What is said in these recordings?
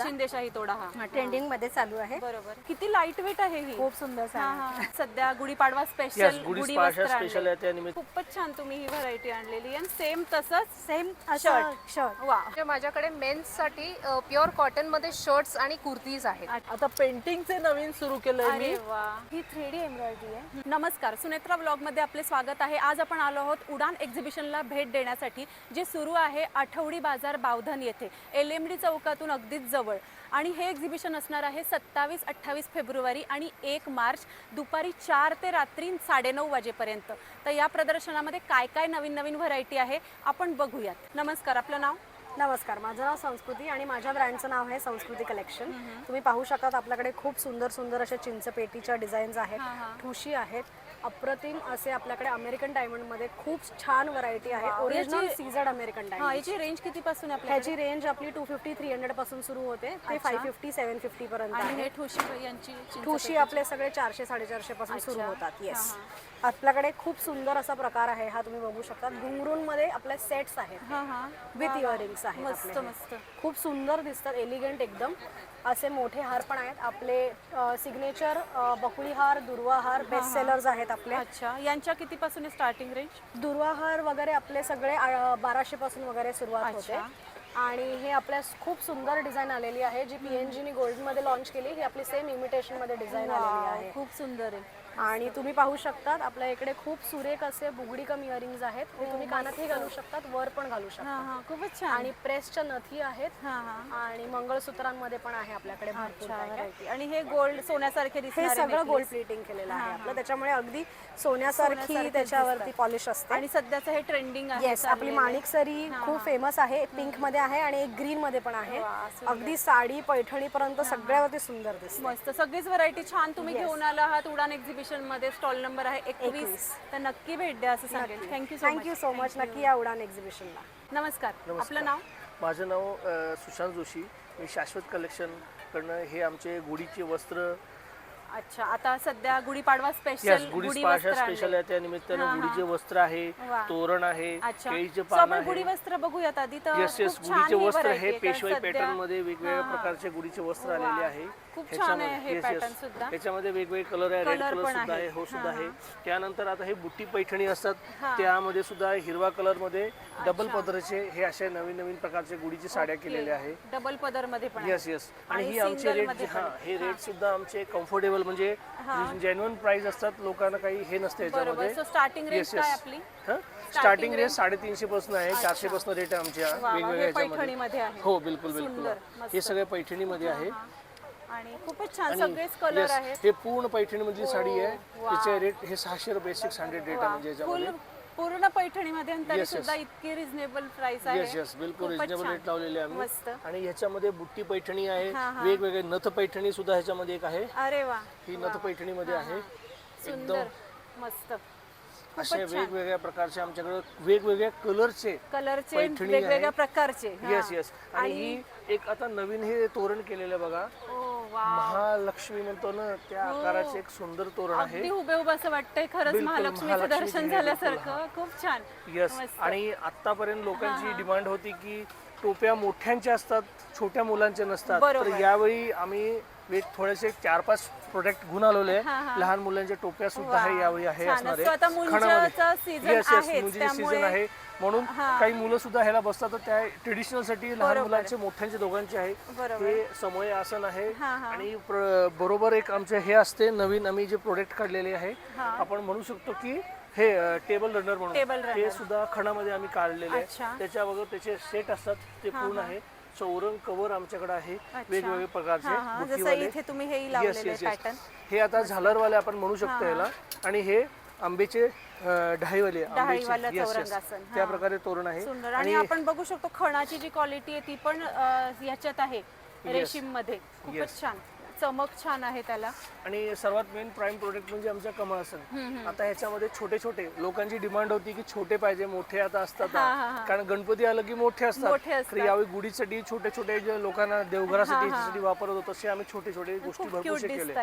शिंदेशाही तोडा हा ट्रेंडिंग मध्ये चालू आहे. बरोबर. किती लाईट वेट आहे ही. खूप सुंदर साडी. सध्या गुढीपाडवा स्पेशल गुढी वस्त्र स्पेशल आहे त्यानिमित्त. खूपच छान तुम्ही ही व्हरायटी आणलेली आणि सेम तसंच सेम शर्ट. वा. माझ्याकडे मेन्स साठी प्युअर कॉटन मध्ये शर्ट्स आणि कुर्तीज आहेत. आता पेंटिंगचे नवीन सुरू केलंय मी. अरे वा. ही 3D एम्ब्रॉयडरी आहे. नमस्कार, सुनेत्रा ब्लॉग मध्ये आपले स्वागत आहे. आज आपण आलो आहोत उडान एक्झिबिशनला भेट देण्यासाठी, जे सुरू आहे आठवडी बाजार बावधन येथे LMD चौकातून अगदीच जवळ. आणि हे एक्झिबिशन असणार आहे 27-28 फेब्रुवारी आणि 1 मार्च दुपारी 4 ते रात्री 9:30 वाजेपर्यंत. तर या प्रदर्शनामध्ये काय काय नवीन नवीन व्हरायटी आहे आपण बघूयात. नमस्कार, आपलं नाव? नमस्कार, माझं नाव संस्कृती आणि माझ्या ब्रँडचं नाव आहे संस्कृती कलेक्शन. तुम्ही पाहू शकता आपल्याकडे खूप सुंदर सुंदर अशा चिंचपेटीच्या डिझाईन्स आहेत, ठुशी आहेत, अप्रतिम असे आपल्याकडे अमेरिकन डायमंड मध्ये खूप छान व्हरायटी आहे. ओरिजिनल सीझड अमेरिकन डायमंड. याची रेंज किती पासून आहे? ह्याची रेंज आपली 250-300 पासून सुरू होते ते 550-750 पर्यंत आणि आहे. हे ठुशी यांची ठुशी आपले सगळे 400-450 पासून सुरू होतात. येस, आपल्याकडे खूप सुंदर असा प्रकार आहे हा, तुम्ही बघू शकता. घुंगरूंमध्ये आपले सेट्स आहेत विथ इयरिंग्स आहेत. मस्त मस्त, खूप सुंदर दिसतात, एलिगंट एकदम. असे मोठे हार पण आहेत आपले. सिग्नेचर बकुळी हार, दुर्वा हार बेस्ट सेलर्स आहेत आपले. अच्छा, यांच्या किती पासून आहे स्टार्टिंग रेंज? दुर्वा हार वगैरे आपले सगळे 1200 पासून वगैरे सुरुवात होते. आणि हे आपल्या खूप सुंदर डिझाईन आलेली आहे जी PNG ने गोल्ड मध्ये लॉन्च केली. ही आपली सेम इमिटेशन मध्ये डिझाईन आलेली आहे. खूप सुंदर आहे. आणि तुम्ही पाहू शकतात आपल्या इकडे खूप सुरेख असे बुगडी कम इयरिंग्स आहेत. हे तुम्ही कानातही घालू शकतात, वर पण घालू शकता. खूपच छान. आणि प्रेसच्या नथी आहेत आणि मंगळसूत्रांमध्ये पण आहे आपल्याकडे भरपूर काय. आणि हे गोल्ड सोन्यासारखे दिसणार. हे सगळं गोल्ड प्लेटिंग केलेलं आहे आपलं, त्याच्यामुळे अगदी सोन्यासारखी त्याच्यावरती पॉलिश असते. आणि सध्याचं हे ट्रेंडिंग आहे. येस, आपली माणिकसरी खूप फेमस आहे. पिंक मध्ये आहे आणि एक ग्रीन मध्ये पण आहे. अगदी साडी पैठणी पर्यंत सगळ्यावरती सुंदर दिसते. मस्त, सगळीच व्हरायटी छान तुम्ही घेऊन आला आहात. उडान एक्झिबिशन मध्ये स्टॉल नंबर आहे 21. तर नक्की भेट द्या असं सांगेल. Thank you so much. नक्की या उडान एक्झिबिशनला. नमस्कार, आपलं नाव? माझं नाव सुशांत जोशी. मी शाश्वत कलेक्शन कडनं हे आमचे गुढीचे वस्त्र. अच्छा, आता सध्या गुढीपाडवा स्पेशल गुढीपाडवा स्पेशल आहे त्या निमित्तानं गुढीचे वस्त्र आहे, तोरण आहे, केळीचे पान आहे. गुढी वस्त्र बघूयात आधी. तर गुढीचे वस्त्र हे पेशवाई पॅटर्न मध्ये वेगवेगळ्या प्रकारचे गुढीचे वस्त्र आलेले आहे. खूप छान आहे हे पॅटर्न सुद्धा. याच्यामध्ये वेगवेगळे कलर आहे. रेड कलर सुद्धा आहे, हो सुद्धा आहे. त्यानंतर आता हे बुट्टी पैठणी असतात, त्यामध्ये सुद्धा हिरवा कलर मध्ये डबल पदरचे हे असे नवीन नवीन प्रकारचे गुढीची साड्या केलेल्या आहे. डबल पदर मध्ये पण. येस. आणि ही आमचे रेट हे रेट सुद्धा आमचे कम्फर्टेबल म्हणजे जेन्युइन प्राइस असतात. लोकांना काही हे नसते याच्यामध्ये. स्टार्टिंग रेंज काय आपली? स्टार्टिंग रेंज 350 पासून आहे, 400 पासून रेट आहे आमच्या वेगवेगळ्या पैठणीमध्ये. हो बिलकुल बिलकुल, हे सगळे पैठणीमध्ये आहे. आणि खूपच छान सगळेच कलर आहेत. हे पूर्ण पैठणी मधली साडी आहे. त्याचे रेट हे 600 रुपये 600 रेट आहे म्हणजे याच्यामध्ये पूर्ण पैठणीमध्ये. आणि तरी सुद्धा इतकी रिझनेबल प्राइस आहे. येस बिलकुल रिझनेबल रेट लावलेले आम्ही. आणि ह्याच्यामध्ये बुट्टी पैठणी आहे, वेगवेगळे नथ पैठणी सुद्धा ह्याच्यामध्ये एक आहे. अरे वा, ही नथ पैठणी मध्ये आहे. सुंदर मस्त. असे वेगवेगळ्या प्रकारचे आमच्याकडे वेगवेगळ्या कलरचे वेगवेगळ्या प्रकारचे. येस. आणि ही एक आता नवीन हे तोरण केलेलं बघा, महालक्ष्मी म्हणतो ना त्या आकाराचे एक सुंदर तोरण आहे. अगदी उभे उभे असं वाटतंय खरंच महालक्ष्मीचं दर्शन झाल्यासारखं. खूप छान. येस. आणि आतापर्यंत लोकांची डिमांड होती की टोप्या मोठ्यांच्या असतात, छोट्या मुलांच्या नसतात. तर यावेळी आम्ही थोडेसे 4-5 प्रोडक्ट घेऊन आलेले आहे. लहान मुलांच्या टोप्या सुद्धा आहे यावेळी आहे असणार आहे. मुंजीचे सीझन आहे म्हणून काही मुलं सुद्धा ह्याला बसतात. त्या ट्रेडिशनल साठी लहान मुलांचे मोठ्यांचे दोघांचे आहे. हे समय आसन आहे. आणि बरोबर एक आमचे हे असते नवीन आम्ही जे प्रोडक्ट काढलेले आहे, आपण म्हणू शकतो की हे टेबल रनर म्हणून, हे सुद्धा खणामध्ये आम्ही काढलेले आहे. त्याच्या वगैरे त्याचे सेट असतात ते पूर्ण आहे. चौरंग कव्हर आमच्याकडे आहे वेगवेगळे प्रकारचे. हे आता झालरवाले आपण म्हणू शकतो याला. आणि हे आंब्याचे ढाईवाले त्या प्रकारे तोरण आहे. आणि आपण बघू शकतो खणाची जी क्वालिटी आहे ती पण याच्यात आहे, रेशीम मध्ये. खूपच छान, चमक छान आहे त्याला. आणि सर्वात मेन प्राइम प्रोडक्ट म्हणजे आमच्या कमळ आसन. आता ह्याच्यामध्ये छोटे छोटे लोकांची डिमांड होती की छोटे पाहिजे, मोठे आता असतात. कारण गणपती आलं की मोठे असतात. तर यावेळी गुढीसाठी छोटे छोटे जे लोकांना देवघरासाठी वापरत होतो तसे आम्ही छोटे छोटे गोष्टी भरपूर केले.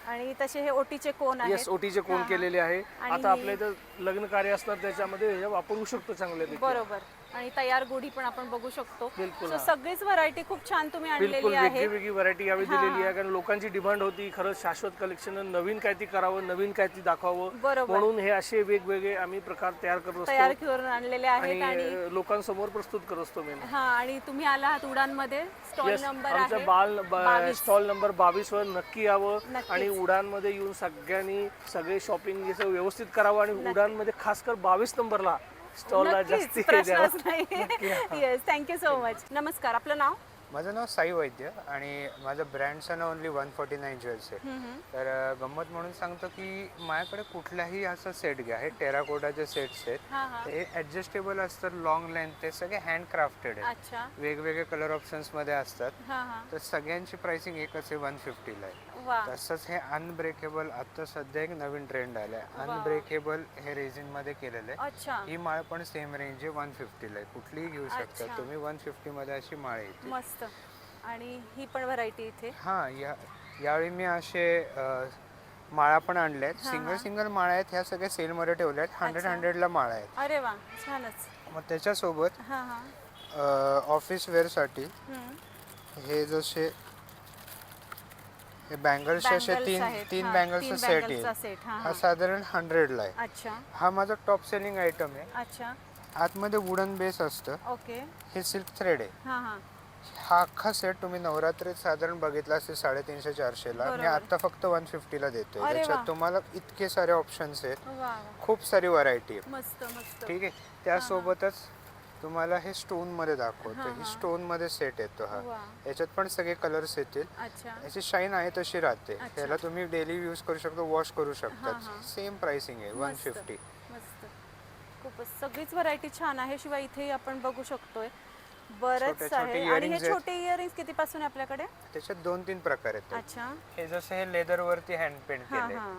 आणि तसे हे ओटीचे कोण आहेत. येस, ओटीचे कोण केलेले आहे. आता आपल्या इथं लग्न कार्य असतात त्याच्यामध्ये हे वापरू शकतो चांगले. बरोबर. आणि तयार गुढी पण आपण बघू शकतो. बिलकुल, So, सगळीच व्हरायटी खूप छान तुम्ही बिलकुल आणलेली आहे. वेगळी वेगळी व्हरायटी यावेळी दिलेली आहे, कारण लोकांची डिमांड होती खरंच शाश्वत कलेक्शन, नवीन काय ती करावं, नवीन काय ती दाखवावं, बरोबर. म्हणून हे असे वेगवेगळे आम्ही प्रकार तयार करत तयार असतो करून आणलेले आहेत आणि आणि लोकांसमोर प्रस्तुत करत असतो मी. हा, आणि तुम्ही आला आहात उडानमध्ये. स्टॉल Yes, नंबर आमचा आहे स्टॉल नंबर 22 वर नक्की यावं नक्कीच. आणि उडानमध्ये येऊन सगळ्यांनी सगळे शॉपिंग व्यवस्थित करावं आणि उडानमध्ये खासकर 22 नंबरला स्टॉलला नक्कीच, जास्ती हे प्रश्नच द्यावं. नाही. Yes, thank you so much. नमस्कार, आपलं नाव? माझं नाव साई वैद्य आणि माझं ब्रँडचं नाव ओनली 149 ज्वेल्स आहे. तर गंमत म्हणून सांगतो की माझ्याकडे कुठलाही असं सेट घ्या, हे टेराकोटाचे सेट्स आहेत, हे ॲडजस्टेबल असतात, लॉंग लेंथ, ते सगळे हँडक्राफ्टेड आहे, अच्छा. वेगवेगळे कलर ऑप्शन्समध्ये असतात. हा हा. तर सगळ्यांची प्राइसिंग एकच आहे, 150ला आहे. वा. तसंच हे अनब्रेकेबल, आता सध्या एक नवीन ट्रेंड आलाय, अनब्रेकेबल हे रेझिनमध्ये केलेलं आहे. अच्छा. ही माळ पण सेम रेंज आहे, 150ला आहे, कुठलीही घेऊ अच्छा. शकता तुम्ही. 150 मध्ये अशी माळ येते. मस्त. आणि ही पण व्हरायटी इथे. हां, यावेळी मी असे माळा पण आणल्या आहेत, सिंगल माळा आहेत, ह्या सगळ्या सेलमध्ये ठेवल्या आहेत. 100ला माळा आहेत. अरे वा, छानच. मग त्याच्यासोबत हा हा. ऑफिस वेअरसाठी हे जसे हे बँगल्सचे असे Bangles आहेत. तीन हा, बँगल्सचा तीन सेट bangles चा आहे. set. हा, हा साधारण 100ला आहे. अच्छा हा माझा टॉप सेलिंग आयटम आहे. अच्छा. आतमध्ये वुडन बेस असतं, ओके. हे सिल्क थ्रेड आहे. हा हा. हा अख्खा सेट तुम्ही नवरात्रीत साधारण बघितला असेल 350-400ला, मी आता फक्त 150ला देतोय. अरे वा. त्याच्यात तुम्हाला इतके सारे ऑप्शन्स आहेत, वा वा. खूप सारी व्हरायटी आहे. मस्त मस्त. ठीक आहे. त्यासोबतच तुम्हाला हे स्टोन मध्ये दाखवतो, ही स्टोन मध्ये सेट येतो हा. वा. याच्यात पण सगळे कलर्स येतील. अच्छा. याची शाईन आहे तशी राहते, त्याला तुम्ही डेली यूज करू शकता, वॉश करू शकता. सेम प्राइसिंग आहे, 150. मस्त. खूपच सगळीच व्हरायटी छान आहे. शिवाय इथे आपण बघू शकतोय बरेच छोटे आहे. आणि हे earrings आहेत. छोटे इयरिंग्स किती पासून आहे आपल्याकडे? त्याच्यात 2-3 प्रकार आहेत. अच्छा. हे जसे हे लेदर वरती हँड पेंट हा केले, हा.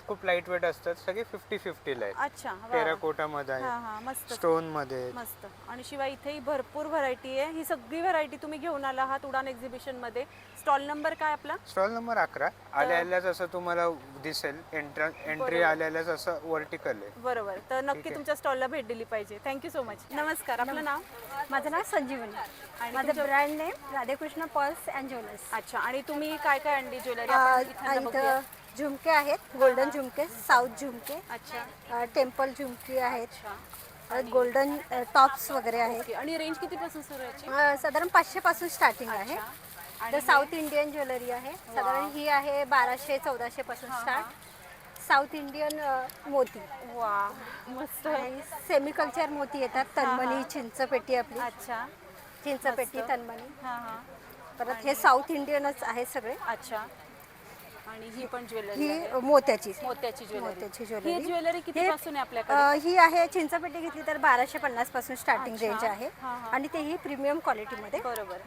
खूप लाईट वेट असतात, सगळे 50-50ला आहेत. अच्छा. वा वा. टेराकोटा मध्ये हा आहे, हा. मस्त स्टोन मध्ये आहेत. मस्त. आणि शिवाय इथेही भरपूर व्हरायटी आहे. ही सगळी व्हरायटी तुम्ही घेऊन आला आहात उडान एक्झिबिशन मध्ये. स्टॉल नंबर काय आपला? Stall number 11. आल्याच असं तुम्हाला दिसेल, एंट्री आल्याच असं व्हर्टिकल आहे. बरोबर. तर नक्की तुमच्या स्टॉलला भेट दिली पाहिजे. Thank you so much. नमस्कार, आपलं नाव? माझं नाव संजीवनी आणि माझं brand name Radhekrishna purse and jewellers. अच्छा. आणि तुम्ही काय काय आणली ज्वेलरी? आपण इथनं बघूया. इथं झुमके आहेत, गोल्डन झुमके, साऊथ झुमके, अच्छा. टेम्पल झुमकी आहेत, गोल्डन टॉप्स वगैरे आहेत. ओके. आणि रेंज किती पासून सुरू आहे याची? साधारण 500 पासून स्टार्टिंग आहे. आणि तर साऊथ इंडियन ज्वेलरी आहे, साधारण ही आहे 1200-1400 पासून स्टार्ट. साऊथ इंडियन मोती, वा, मस्त. सेमी कल्चर मोती येतात, तन्मणी, चिंचपेटी आपली, अच्छा. चिंचपेटी, तन्मणी. हा हा. परत हे साऊथ इंडियनच आहे सगळे. अच्छा. आणि ही पण ज्वेलरी ही आहे. मोत्याची मोत्याची ज्वेलरी. मोत्याची ही ज्वेलरी. ज्वेलरी किती हे, पासून आहे आपल्याकडे? ही आहे चिंचपेटी घेतली तर 1250 पासून स्टार्टिंग रेंज आहे. आणि तेही प्रीमियम क्वालिटीमध्ये. बरोबर.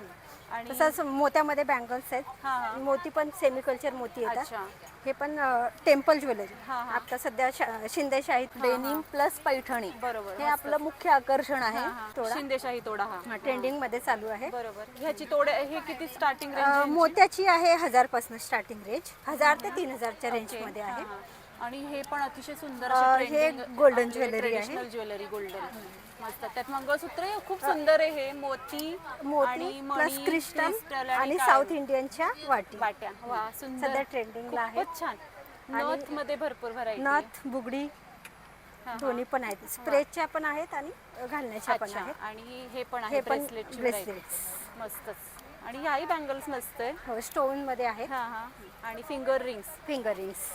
आणि तसंच मोत्यामध्ये बँगल्स हा, आहेत, मोती पण सेमी कल्चर मोती येतात. अच्छा. हे पण टेम्पल ज्वेलरी. हा, हा. आता सध्या शिंदेशाही डेनिम प्लस पैठणी बरोबर. हे आपलं मुख्य आकर्षण आहे. थोडा शिंदेशाही तोडा. हा. ट्रेंडिंग मध्ये चालू आहे. बरोबर. ह्याची तोडे हे किती स्टार्टिंग रेंज? मोत्याची आहे 1000 पासून स्टार्टिंग रेंज, 1000 ते 3000च्या रेंज मध्ये आहे. आणि हे पण अतिशय सुंदर हे golden jewelry आहे. Traditional jewellery golden. मस्त. त्यात मंगळसूत्र खूप सुंदर आहे. हे मोती मोती प्लस क्रिस्टल आणि साऊथ इंडियनच्या वाटी वाट्या. वा, सुंदर. सध्या ट्रेंडिंगला आहे. खूपच छान. नथ मध्ये भरपूर व्हरायटी. नथ, बुगडी दोन्ही पण आहेत, स्प्रेच्या पण आहेत आणि घालण्याच्या पण अच्छा. आहेत. आणि हे पण हे आहे पण ब्रेसलेट. ब्रेसलेट्स. मस्तच. आणि ह्याही बँगल्स मस्त आहे. हो, स्टोन मध्ये आहेत. हा हा. आणि finger rings. Finger rings,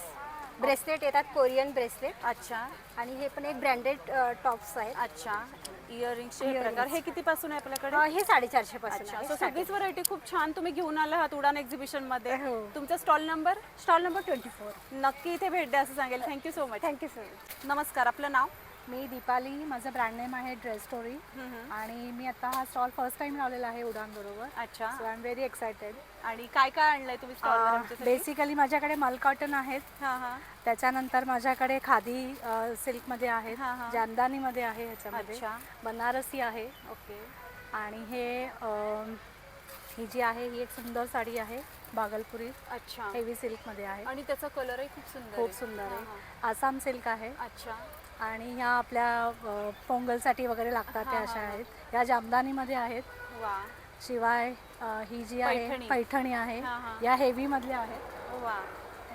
bracelet येतात, कोरियन ब्रेसलेट. अच्छा. आणि हे पण एक ब्रँडेड टॉप्स आहेत. अच्छा. इयरिंग्सचे हे प्रकार. हे किती पासून आहे आपल्याकडे? हे 450 पासून अच्छा. आहे. So सगळीच व्हरायटी खूप छान तुम्ही घेऊन आला आहात उडान एक्झिबिशन मध्ये. हो. तुमचा स्टॉल नंबर? Stall number 24. नक्की इथे भेट द्या असं सांगेल. Thank you so much. Thank you so much. नमस्कार, आपलं नाव? मी दीपाली, माझं ब्रँड नेम आहे ड्रेस स्टोरी आणि मी आता हा स्टॉल फर्स्ट टाइम लावलेला आहे उडान बरोबर. अच्छा. So I am very excited. आणि काय काय आणलंय तुम्ही स्टॉल? बेसिकली माझ्याकडे मल कॉटन आहेत, हा हा. त्याच्यानंतर माझ्याकडे खादी सिल्कमध्ये आहेत, हा, हा. जामदानीमध्ये आहे, ह्याच्यामध्ये अच्छा. बनारसी आहे. ओके. आणि ही जी आहे ही एक सुंदर साडी आहे भागलपुरी, अच्छा. हेवी सिल्कमध्ये आहे, आणि त्याचा कलरही खूप सुंदर खूप आहे. सुंदर हा, आहे. आसाम सिल्क आहे. अच्छा. आणि ह्या आपल्या पोंगलसाठी वगैरे लागतात त्या हा, अशा हा. आहेत. ह्या जामदानीमध्ये आहेत. वा शिवाय ही जी आहे पैठणी. पैठणी आहे, हा, हा. या हेवी मधल्या आहेत वा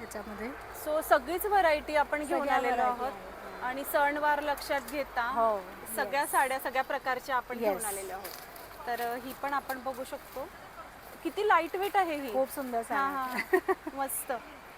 याच्यामध्ये. सो सगळीच व्हरायटी आपण घेऊन सगळ्या आलेलो variety आहोत आणि सणवार लक्षात घेता हो, सगळ्या साड्या सगळ्या प्रकारच्या आपण घेऊन Yes. आलेलो आहोत. तर ही पण आपण बघू शकतो. किती लाईट वेट आहे ही. खूप सुंदर हा साडी. हा मस्त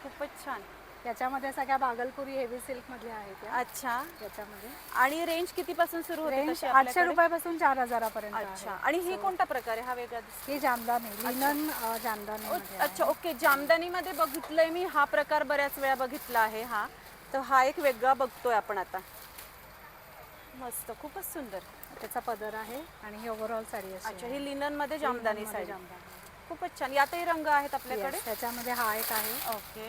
खूपच छान. याच्यामध्ये सगळ्या भागलपुरी हेवी सिल्क मधल्या आहेत या. अच्छा याच्यामध्ये आणि रेंज कितीपासून सुरू होते रेंज तशी 800 आपल्याकडे? रुपयापासून 4000 पर्यंत अच्छा आहे. आणि ही कोणता प्रकार आहे? हा वेगळा दिसतो. ही जामदानी लिनन जामदानी मध्ये आहे. अच्छा ओके जामदानीमध्ये बघितलंय मी हा प्रकार बऱ्याच वेळा बघितला आहे. हा तर हा एक वेगळा बघतोय आपण आता. मस्त खूपच सुंदर. त्याचा पदर आहे आणि ही ओव्हरऑल साडी अशी अच्छा आहे. ही लिनन मध्ये जामदानी लिननमध्ये साडी. जामदानी. खूपच छान. यातही रंग आहेत आपल्याकडे. Yes, त्याच्यामध्ये हा एक आहे, ओके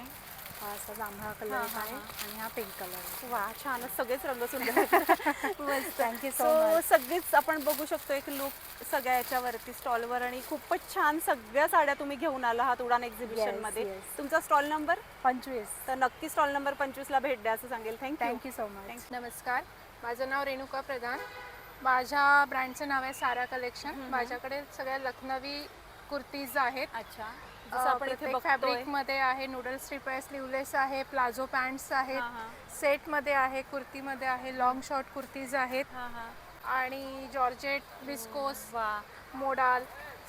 हा असा जांभळा कलर हा, एक हा, आहे आणि हा पिंक कलर आहे. वा छानच सगळेच रंग सुंदर आहेत. मस्त. Thank you so so much. सगळीच आपण बघू शकतो एक लुक सगळ्या याच्यावरती स्टॉलवर आणि खूपच छान सगळ्या साड्या तुम्ही घेऊन आला आहात उडान एक्झिबिशन Yes, मध्ये. yes. तुमचा स्टॉल नंबर 25. तर नक्की स्टॉल नंबर 25 ला भेट द्या असं सांगेल. थँक्यू. Thank you so much. नमस्कार, माझं नाव रेणुका प्रधान. माझ्या ब्रँडचं नाव आहे सारा कलेक्शन. माझ्याकडे सगळ्या लखनवी कुर्तीज आहेत. अच्छा जसं आपण इथे प्रत्येक बघतोय. फॅब्रिकमध्ये आहे. नूडल स्ट्रिप आहे, स्लीवलेस आहे, प्लाझो पॅन्ट्स हा, आहेत, हा. सेटमध्ये आहे, कुर्तीमध्ये आहे, लॉंग शॉर्ट कुर्तीज आहेत हा, हा. आणि जॉर्जेट, विस्कोस, वा मोडाल,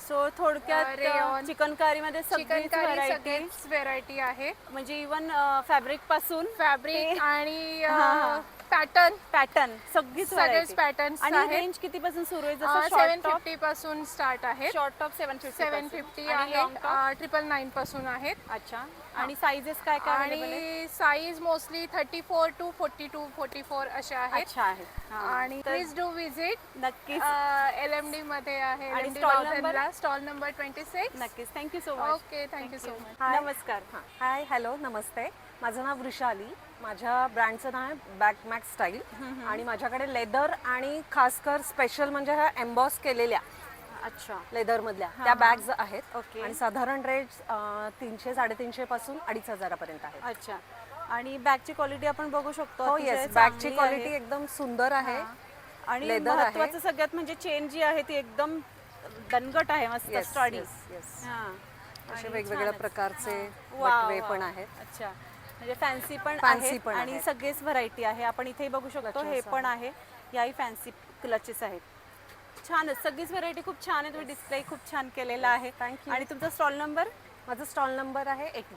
सो थोडक्यात रेयॉन, चिकनकारी मध्ये सगळीच चिकनकारी व्हरायटी सगळीच व्हेरायटी आहे. म्हणजे इवन फॅब्रिक पासून फॅब्रिक आणि हा. पॅटर्न पॅटर्न सगळीच सगळेच variety. पॅटर्न्स आणि आहेत. रेंज किती पासून सुरू आहे? जसं शॉर्ट टॉप 750 पासून स्टार्ट आहे. शॉर्ट टॉप 750 750 आणि long top? आहे, 999 पासून आहेत. अच्छा आणि साइजेस काय काय available आहे? आणि साईज मोस्टली 34 टू 42 44 असे आहेत. अच्छा आहे हा. आणि तर प्लीज डू विजिट. नक्कीच LMD मध्ये आहे. आणि LMD stall बावधनला, स्टॉल नंबर 26. नक्कीच thank you so much. Okay, thank you so much. नमस्कार. हाय हॅलो नमस्ते. माझं नाव वृषाली. माझ्या ब्रँडचं नाव आहे बॅक मॅक्स स्टाईल आणि माझ्याकडे लेदर आणि खासकर स्पेशल म्हणजे ह्या एम्बॉस केलेल्या अच्छा लेदरमधल्या त्या बॅग्स आहेत. ओके. आणि साधारण रेट 300 350 पासून 2500 पर्यंत आहे. अच्छा आणि बॅगची क्वालिटी आपण बघू शकतो. हो अतिशय येस बॅगची चांगली क्वालिटी आहे. एकदम सुंदर आहे. आणि leather आहे. महत्वाचं सगळ्यात म्हणजे चेन जी आहे ती एकदम दणकट आहे मस्त Yes, स्टडी. yes, yes. हा असे आणि वेगवेगळ्या छानच. प्रकारचे हा. वा, बटवे वा. पण आहेत. अच्छा म्हणजे फॅन्सी पण Fancy आहेत पण आणि आहेत. सगळेच व्हरायटी आहे. आपण इथे बघू शकतो हे Clutches पण आहे. याही फॅन्सी क्लचेस आहेत. छानच सगळीच व्हरायटी खूप छान आहे. तुम्ही डिस्प्ले खूप छान केलेला आहे. Thank you. आणि तुमचा स्टॉल नंबर माझा स्टॉल नंबर आहे 80.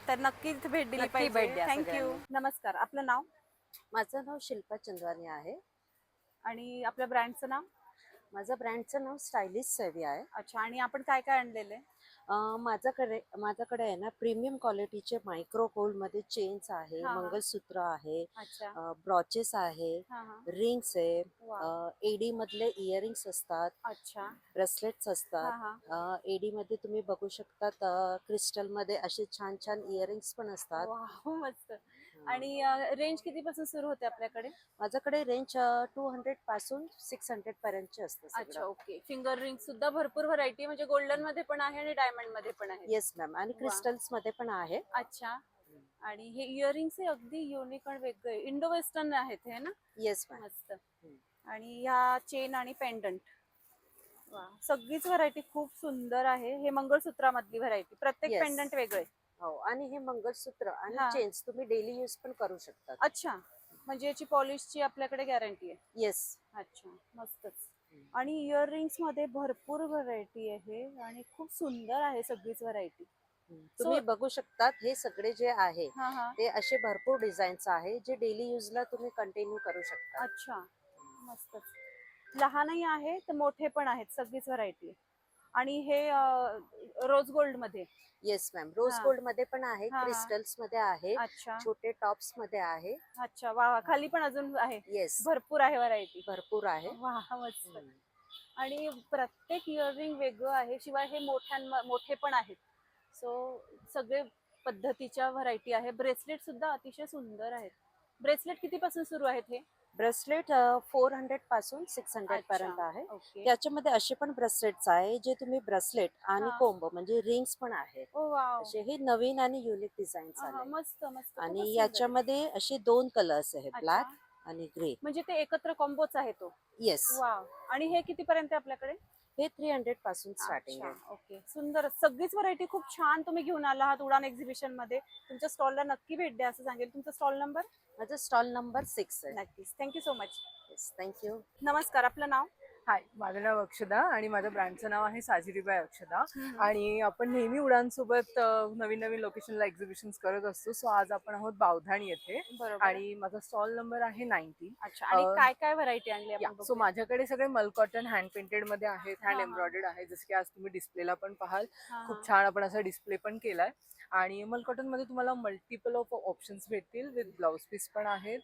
तर नक्की इथे भेट दिली नक्की पाहिजे. भेट द्या थँक्यू. सगळ्यांनी. नमस्कार आपलं नाव माझं नाव शिल्पा चंद्रानी आहे. आणि आपल्या ब्रँडचं नाव? माझं ब्रँडचं नाव स्टायलिश सेवी आहे. अच्छा आणि आपण काय काय आणलेलं आहे? माझ्याकडे आहे ना प्रीमियम क्वालिटीचे मायक्रो गोल्ड मध्ये चेन्स आहे, हा, हा. मंगलसूत्र आहे, अच्छा ब्रॉचेस आहे, हा हा रिंग्स आहे, वा. एडी मधले इयरिंग्स असतात, अच्छा ब्रेसलेट्स हा असतात. हा एडी मध्ये तुम्ही बघू शकतात क्रिस्टल मध्ये असे छान छान इयरिंग्स पण असतात. वाव मस्त. आणि रेंज किती पासून सुरू होते आपल्याकडे? माझ्याकडे रेंज 200 पासून 600 पर्यंतचे असतं अच्छा सगळं. ओके. फिंगर रिंग सुद्धा भरपूर व्हरायटी म्हणजे गोल्डन मध्ये पण आहे आणि डायमंड मध्ये पण आहे. Yes ma'am. आणि क्रिस्टल्स मध्ये पण आहे. अच्छा आणि हे इयरिंग्स हे अगदी युनिक आणि वेगळे इंडो वेस्टर्न आहेत हे ना. Yes ma'am. मस्त. आणि ह्या चेन आणि पेंडंट वा सगळीच व्हरायटी खूप सुंदर आहे. हे मंगळसूत्रामधली व्हरायटी प्रत्येक Yes. पेंडंट वेगळे. हो. आणि हे मंगळसूत्र आणि हा. चेन्स तुम्ही डेली यूज पण करू शकता. अच्छा म्हणजे याची पॉलिशची आपल्याकडे गॅरंटी आहे. येस. अच्छा मस्तच. आणि इयरिंग्स मध्ये भरपूर व्हरायटी आहे आणि खूप सुंदर आहे सगळीच व्हरायटी. तुम्ही बघू शकतात हे सगळे जे आहे हा हा ते असे भरपूर डिझाईन्स आहे जे डेली यूजला तुम्ही कंटिन्यू करू शकता. अच्छा मस्तच. लहानही आहे तर मोठे पण आहेत सगळीच व्हरायटी. आणि हे रोज गोल्ड मध्ये. Yes ma'am. रोज हा. गोल्ड मध्ये पण आहे, हा, हा. क्रिस्टल्स मध्ये आहे, अच्छा छोटे टॉप्स मध्ये आहे. अच्छा वा वा. खाली पण अजून आहे येस भरपूर आहे व्हरायटी. भरपूर आहे. वा मस्त. आणि प्रत्येक इयरिंग वेगळं आहे. शिवाय हे मोठे पण आहेत. सो सगळे पद्धतीच्या व्हरायटी आहे. ब्रेसलेट सुद्धा अतिशय सुंदर आहेत. ब्रेसलेट किती पासून सुरू आहेत हे? ब्रेसलेट 400 पासून 600 पर्यंत आहे. ओके. त्याच्यामध्ये असे पण ब्रेसलेट्स आहे जे तुम्ही ब्रेसलेट आणि हा. कोंब म्हणजे रिंग्स पण आहे. ओ वाव. असे हे नवीन आणि युनिक डिझाईन्स हा, आले. मस्त मस्त. खूपच आणि सुंदर. याच्यामध्ये असे 2 कलर्स आहेत, अच्छा. ब्लॅक आणि ग्रे. म्हणजे ते एकत्र कॉम्बोच आहे तो. Yes, wow. आणि हे कितीपर्यंत आहे आपल्याकडे? हे 300 पासून स्टार्टिंग आहे. ओके, सुंदर. सगळीच व्हरायटी खूप छान तुम्ही घेऊन आला आहात उडान एक्झिबिशन मध्ये. तुमच्या स्टॉलला नक्की भेट द्या असं सांगेल. तुमचा स्टॉल नंबर? माझा स्टॉल नंबर 6 आहे. नक्कीच. Thank you so much. Yes, thank you. नमस्कार, आपलं नाव? हाय, माझं नाव अक्षदा आणि माझ्या ब्रँडचं नाव आहे साजिरीबाई अक्षदा. आणि आपण नेहमी उडानसोबत नवीन नवीन लोकेशनला एक्झिबिशन्स करत असतो. सो आज आपण आहोत बावधान येथे बरोबर. आणि माझा स्टॉल नंबर आहे 90. अच्छा, आणि काय काय व्हरायटी आणली आपण? सो बघूया. माझ्याकडे सगळे मल कॉटन हँड पेंटेड मध्ये आहेत, हँड हा. एम्ब्रॉयडर्ड आहे, जसं की आज तुम्ही डिस्प्लेला पण पाहाल. हा, खूप छान आपण असा डिस्प्ले पण केलाय. आणि मल कॉटन मध्ये तुम्हाला मल्टिपल ऑफ ऑप्शन्स भेटतील, विथ ब्लाउज पीस पण आहेत.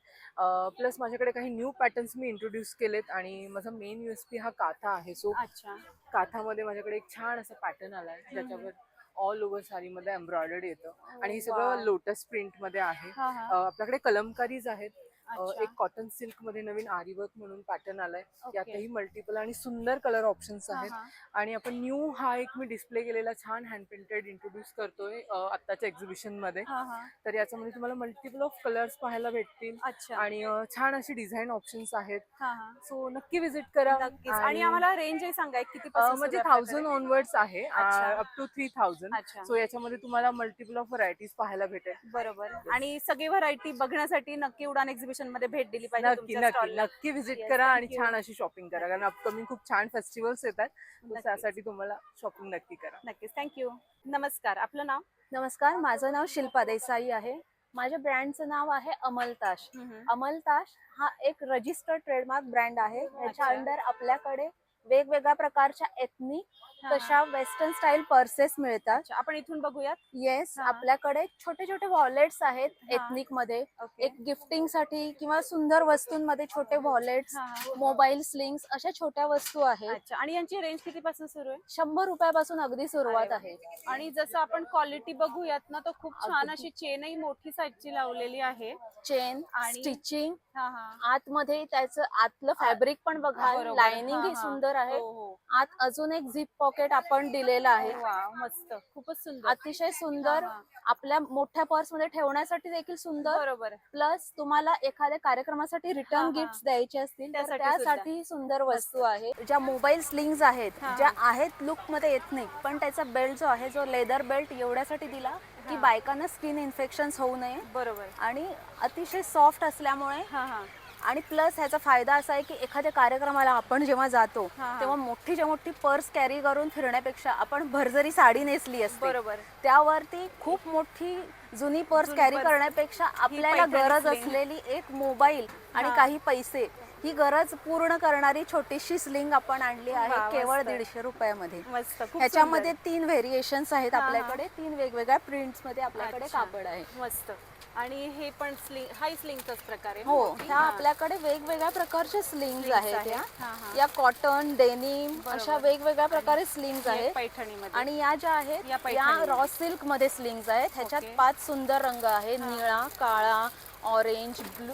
प्लस माझ्याकडे काही न्यू पॅटर्न्स मी इंट्रोड्यूस केलेत आणि माझा मेन USP हा काथा आहे. सो अच्छा. काथामध्ये माझ्याकडे एक छान असा पॅटर्न आलाय ज्याच्यावर ऑल ओव्हर साडीमध्ये एम्ब्रॉयडर्ड येतं आणि हे सगळं लोटस प्रिंट मध्ये आहे. हा, हा. आपल्याकडे कलमकारीज आहेत. अच्छा. एक कॉटन सिल्क मध्ये नवीन आरी वर्क म्हणून पॅटर्न आलाय. ओके. यातही मल्टिपल आणि सुंदर कलर ऑप्शन्स हा, आहेत. हा. आणि आपण न्यू हा एक मी डिस्प्ले केलेला छान हँड पेंटेड इंट्रोड्यूस करतोय आत्ताच्या एक्झिबिशन मध्ये. हा, हा. तर याच्यामध्ये तुम्हाला मल्टिपल ऑफ कलर्स पाहायला भेटतील अच्छा. आणि छान अशी डिझाईन ऑप्शन्स आहेत. हा, हा. सो नक्की विजिट करा. नक्कीच. आणि आम्हाला रेंजही सांगा किती म्हणजे 1000 ऑनवर्ड्स आहे, अच्छा. Up to 3000. अच्छा. सो याच्यामध्ये तुम्हाला मल्टिपल ऑफ व्हरायटीज पाहायला भेटेल. बरोबर. आणि सगळी व्हरायटी बघण्यासाठी नक्की उडान एक्झिबिशन मध्ये भेट दिली पाहिजे नक्की तुमच्या नक्की स्टॉलला. नक्की विजिट Yes, करा आणि thank you. छान अशी शॉपिंग करा, कारण अपकमिंग खूप छान फेस्टिवल्स येतात. तर नक्कीच. त्यासाठी तुम्हाला शॉपिंग नक्की करा. नक्कीच. थँक्यू. नमस्कार, आपलं नाव? नमस्कार, माझं नाव शिल्पा देसाई आहे. माझ्या ब्रँडचं नाव आहे अमलताश. अमलताश हा एक रजिस्टर्ड ट्रेडमार्क ब्रँड आहे. याच्या अंडर आपल्याकडे वेगवेगळ्या प्रकारच्या एथनिक तशा वेस्टर्न स्टाईल पर्सेस मिळतात. अच्छा, आपण इथून बघूयात. येस, हा. आपल्याकडे छोटे छोटे वॉलेट्स आहेत हा. एथनिक मध्ये. ओके. एक गिफ्टिंग साठी किंवा सुंदर वस्तूंमध्ये छोटे वॉलेट्स, हा. मोबाईल स्लिंग्स अशा छोट्या वस्तू आहेत. अच्छा, आणि यांची रेंज कितीपासून सुरू आहे? 100 रुपयापासून अगदी सुरुवात अरे वा. आहे. आणि जसं आपण क्वालिटी बघूयात ना, तर खूप छान अशी चेनही मोठी साईजची लावलेली आहे. चेन, आणि- स्टिचिंग, हा, हा. आतमध्ये त्याचं आतलं फॅब्रिक पण बघा, बरोबर. लाइनिंग हा, ही हा. सुंदर आहे. हो, हो. आत अजून एक झिप पॉकेट आपण दिलेलं आहे. वा, मस्त. खूपच सुंदर. अतिशय सुंदर, हा, आपल्या मोठ्या पर्स मध्ये ठेवण्यासाठी देखील सुंदर. बरोबर. प्लस तुम्हाला एखाद्या कार्यक्रमासाठी हा, रिटर्न हा. गिफ्ट द्यायचे असतील तर त्यासाठी त्यासाठी सुंदर वस्तू आहे. ज्या मोबाईल स्लिंग्स आहेत, हा. ज्या आहेत लुक मध्ये एथनिक, पण त्याचा बेल्ट जो आहे, जो लेदर बेल्ट एवढ्यासाठी दिला की बायकांना स्किन इन्फेक्शन्स होऊ नये बरोबर. आणि अतिशय सॉफ्ट असल्यामुळे. हा, हा. आणि प्लस ह्याचा फायदा असा आहे की एखाद्या कार्यक्रमाला आपण जेव्हा जातो हा. तेव्हा मोठीच्या मोठी पर्स कॅरी करून फिरण्यापेक्षा आपण भरजरी साडी नेसली असते, बरोबर. त्यावरती खूप मोठी जुनी पर्स कॅरी पर्स. करण्यापेक्षा आपल्याला पैठणी गरज sling. असलेली एक मोबाईल आणि काही पैसे ही गरज पूर्ण करणारी छोटीशी स्लिंग आपण आणली वा, आहे केवळ मस्त. 150 रुपयामध्ये. मस्त. खूप ह्याच्यामध्ये 3 व्हेरिएशन्स आहेत हा, हा. आपल्याकडे. 3 वेगवेगळ्या प्रिंट्स मध्ये आपल्याकडे अच्छा. कापड आहे. मस्त. आणि हे पण स्लिंग, हाय स्लिंगचाच प्रकार आहे. हो, मोठी. ह्या हा. आपल्याकडे वेगवेगळ्या प्रकारचे स्लिंग्स Slings आहेत. आहेत. या हा, हा. या कॉटन, डेनिम बरोबर. अशा वेगवेगळ्या प्रकारे स्लिंग्स हे आहेत. पैठणीमध्ये. आणि या ज्या आहेत या या पैठणी. रॉ सिल्क मध्ये स्लिंग्स आहेत. ह्याच्यात ओके. 5 सुंदर रंग आहेत. निळा, काळा, ऑरेंज, ब्लू,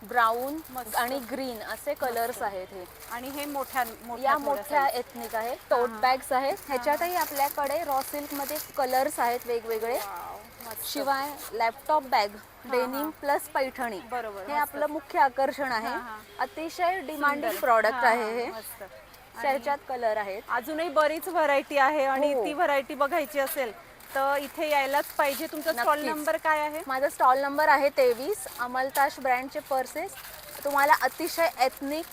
ब्राऊन मस्त. आणि ग्रीन असे कलर्स आहेत. हे आणि हे मोठ्या या मोठ्या एथनिक आहेत. टोट बॅग्स आहेत. ह्याच्यातही आपल्याकडे रॉ सिल्क मध्ये कलर्स आहेत वेगवेगळे. शिवाय laptop bag, denim plus Paithani, बरोबर. हे मस्त. आपलं मुख्य आकर्षण आहे. हा, हा. अतिशय डिमांडिंग सुंदर. प्रॉडक्ट हा, आहे हा. हे. मस्त. त्याच्यात कलर आहेत. अजूनही बरीच व्हरायटी आहे आणि हो. ती व्हरायटी बघायची असेल तर इथे यायलाच पाहिजे. तुमचा स्टॉल नक्कीच. नंबर काय आहे? माझा स्टॉल नंबर आहे 23. अमलताश ब्रँडचे पर्सेस तुम्हाला अतिशय एथनिक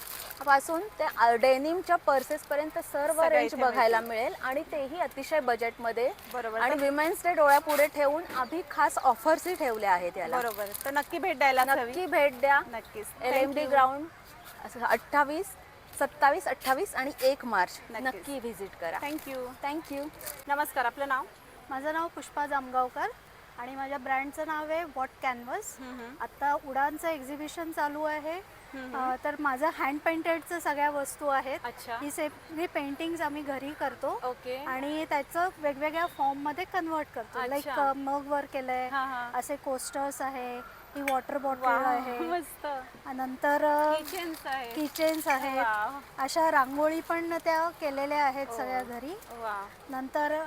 पासून ते डेनिमच्या पर्सेस पर्यंत सर्व सगळ्या रेंज इथे बघायला मिळेल आणि तेही अतिशय बजेटमध्ये. बरोबर. आणि विमेन्स डे डोळ्यापुढे ठेवून आम्ही खास ऑफर्सही ठेवल्या आहेत याला. बरोबर. तर नक्की भेट द्यायला हवी. नक्की भेट द्या. नक्कीच. LMD Thank you. ग्राउंड 28, 27, 28 आणि 1 मार्च नक्कीच. नक्की व्हिजिट करा. थँक्यू. थँक्यू. नमस्कार, आपलं नाव? माझं नाव पुष्पा जामगावकर आणि माझ्या ब्रँडचं नाव आहे वॉट कॅनव्हस. आता उडानचं एक्झिबिशन चालू आहे. तर माझं हँड पेंटेडचं सगळ्या वस्तू आहेत. अच्छा. ही पेंटिंग्स आम्ही घरी करतो ओके. आणि त्याचं वेगवेगळ्या फॉर्म मध्ये कन्वर्ट करतो. अच्छा. लाईक मग वर केलंय, हा, हा. असे कोस्टर्स आहे, ही वॉटर बॉटल वाव, आहे, मस्त. नंतर किचन्स आहे. किचन्स आहेत. वाव. अशा रांगोळी पण त्या केलेल्या आहेत सगळ्या घरी. वाव. नंतर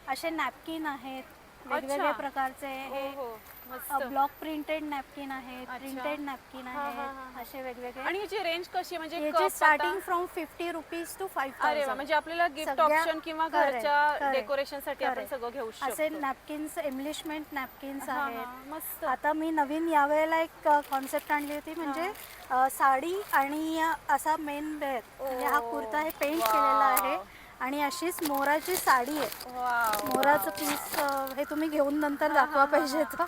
असे नॅपकिन आहेत, वेगवेगळे प्रकारचे हे हो मस्त. ब्लॉक प्रिंटेड नॅपकिन आहेत, अच्छा. प्रिंटेड नॅपकिन हा, हा, हा, आहेत, असे वेगवेगळे. आणि याची रेंज कशी आहे म्हणजे याची cup स्टार्टिंग आता- फ्रॉम 50 रुपीज टू अरे वा 5000. म्हणजे आपल्याला गिफ्ट सगळ्या- ऑप्शन किंवा correct, घरच्या correct, डेकोरेशन साठी आपण correct. सगळं घेऊ असे शकतो. नॅपकिन्स एम्बलिशमेंट नॅपकिन्स हा, आहेत. हा, मस्त. आता मी नवीन यावेळेला एक कॉन्सेप्ट आणली होती म्हणजे साडी आणि असा मेन बेअर म्हणजे हा कुर्ता हे पेंट केलेला आहे आणि अशीच मोराची साडी आहे. वाव. मोराचं पीस हे तुम्ही घेऊन नंतर दाखवा पाहिजे तर.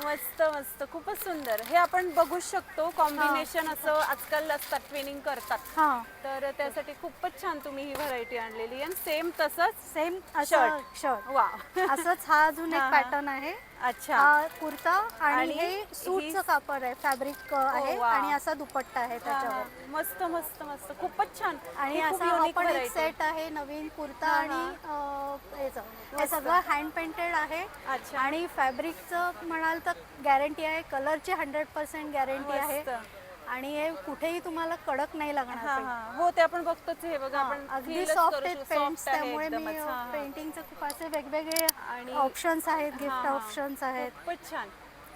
मस्त मस्त खूपच सुंदर. हे आपण बघू शकतो कॉम्बिनेशन असं आजकाल असतात ट्रेनिंग करतात. हां तर त्यासाठी खूपच छान तुम्ही ही व्हरायटी आणलेली आणि सेम तसंच सेम असं शर्ट वा. असंच हा अजून हा, एक हा. पॅटर्न आहे. अच्छा. हा कुर्ता आणि आणि हे सूटचं ही- कापड आहे, फॅब्रिक आहे वा. आणि असा दुपट्टा आहे हा, त्याच्यावर. हा. मस्त मस्त मस्त खूपच छान. आणि ही खूप असा हा unique पण एक variety. सेट आहे नवीन कुर्ता हा, आणि ह्याचं. हे सगळं हँड पेंटेड आहे अच्छा. आणि फॅब्रिकचं म्हणाल तर गॅरंटी आहे, कलरची 100% गॅरंटी आहे मस्त. आणि हे कुठेही तुम्हाला कडक नाही लागणार हा, paint. हा. हो ते आपण बघतोच हे बघा हा, आपण अगदी feel च सॉफ्ट करू आहेत शकतो. पेंट्स, Soft आहे त्यामुळे मी एकदमच. हा, हा. पेंटिंगचे खूप असे वेगवेगळे आणि- ऑप्शन्स आहेत, गिफ्ट हा, हा. ऑप्शन्स आहेत. खूपच छान.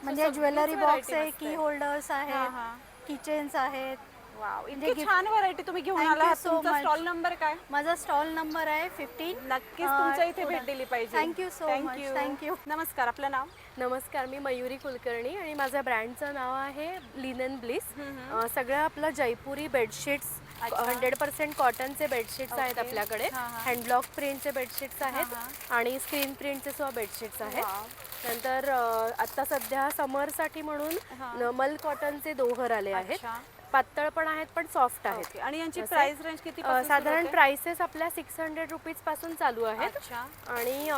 म्हणजे सगळीच ज्वेलरी variety बॉक्स आहे, मस्त की होल्डर्स हा, आहेत, हा. किचन्स आहेत. वाव म्हणजे इतकी छान व्हरायटी तुम्ही घेऊन Thank आला you आहात. so तुमचा much. स्टॉल नंबर काय? माझा स्टॉल नंबर आहे 15. नक्कीच तुमच्या इथे भेट दिली पाहिजे. Thank you so much. थँक्यू. नमस्कार, आपलं नाव? नमस्कार, मी मयुरी कुलकर्णी आणि माझ्या ब्रँडचं नाव आहे लिनन ब्लिस. सगळं आपलं जयपुरी बेडशीट्स, 100% कॉटनचे बेडशीट्स आहेत आपल्याकडे. हँडब्लॉक प्रिंटचे बेडशीट्स आहेत आणि स्क्रीन प्रिंटचे सुद्धा बेडशीट्स आहेत. नंतर आता सध्या समरसाठी म्हणून मल कॉटनचे दोघर आले आहेत. अच्छा. पातळ पण आहेत पण सॉफ्ट आहेत. ओके. आणि यांची असं. प्राइस रेंज किती पासून सुरू साधारण होते? प्राइसेस आपल्या 600 रुपीज पासून चालू आहेत. अच्छा. आणि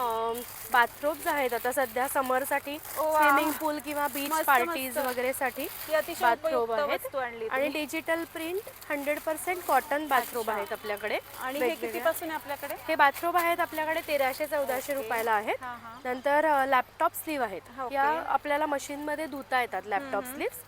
बाथरोब्स आहेत आता सध्या समरसाठी, वा. स्विमिंग पूल किंवा बीच मस्त, पार्टीज मस्त. वगैरे साठी ही अतिशय बाथरोब उपयुक्त आहेत. वस्तू आणली आणि तुम्ही. डिजिटल प्रिंट 100% कॉटन बाथरोब आहेत आपल्याकडे. आणि हे वेगवेगळ्या. किती पासून आहे आपल्याकडे? हे बाथरोब आहेत आपल्याकडे 1300-1400 रुपयाला आहेत. हा, हा. नंतर लॅपटॉप स्लीव आहेत. ओके. या आपल्याला मशीन मध्ये धुता येतात लॅपटॉप स्लीव्स.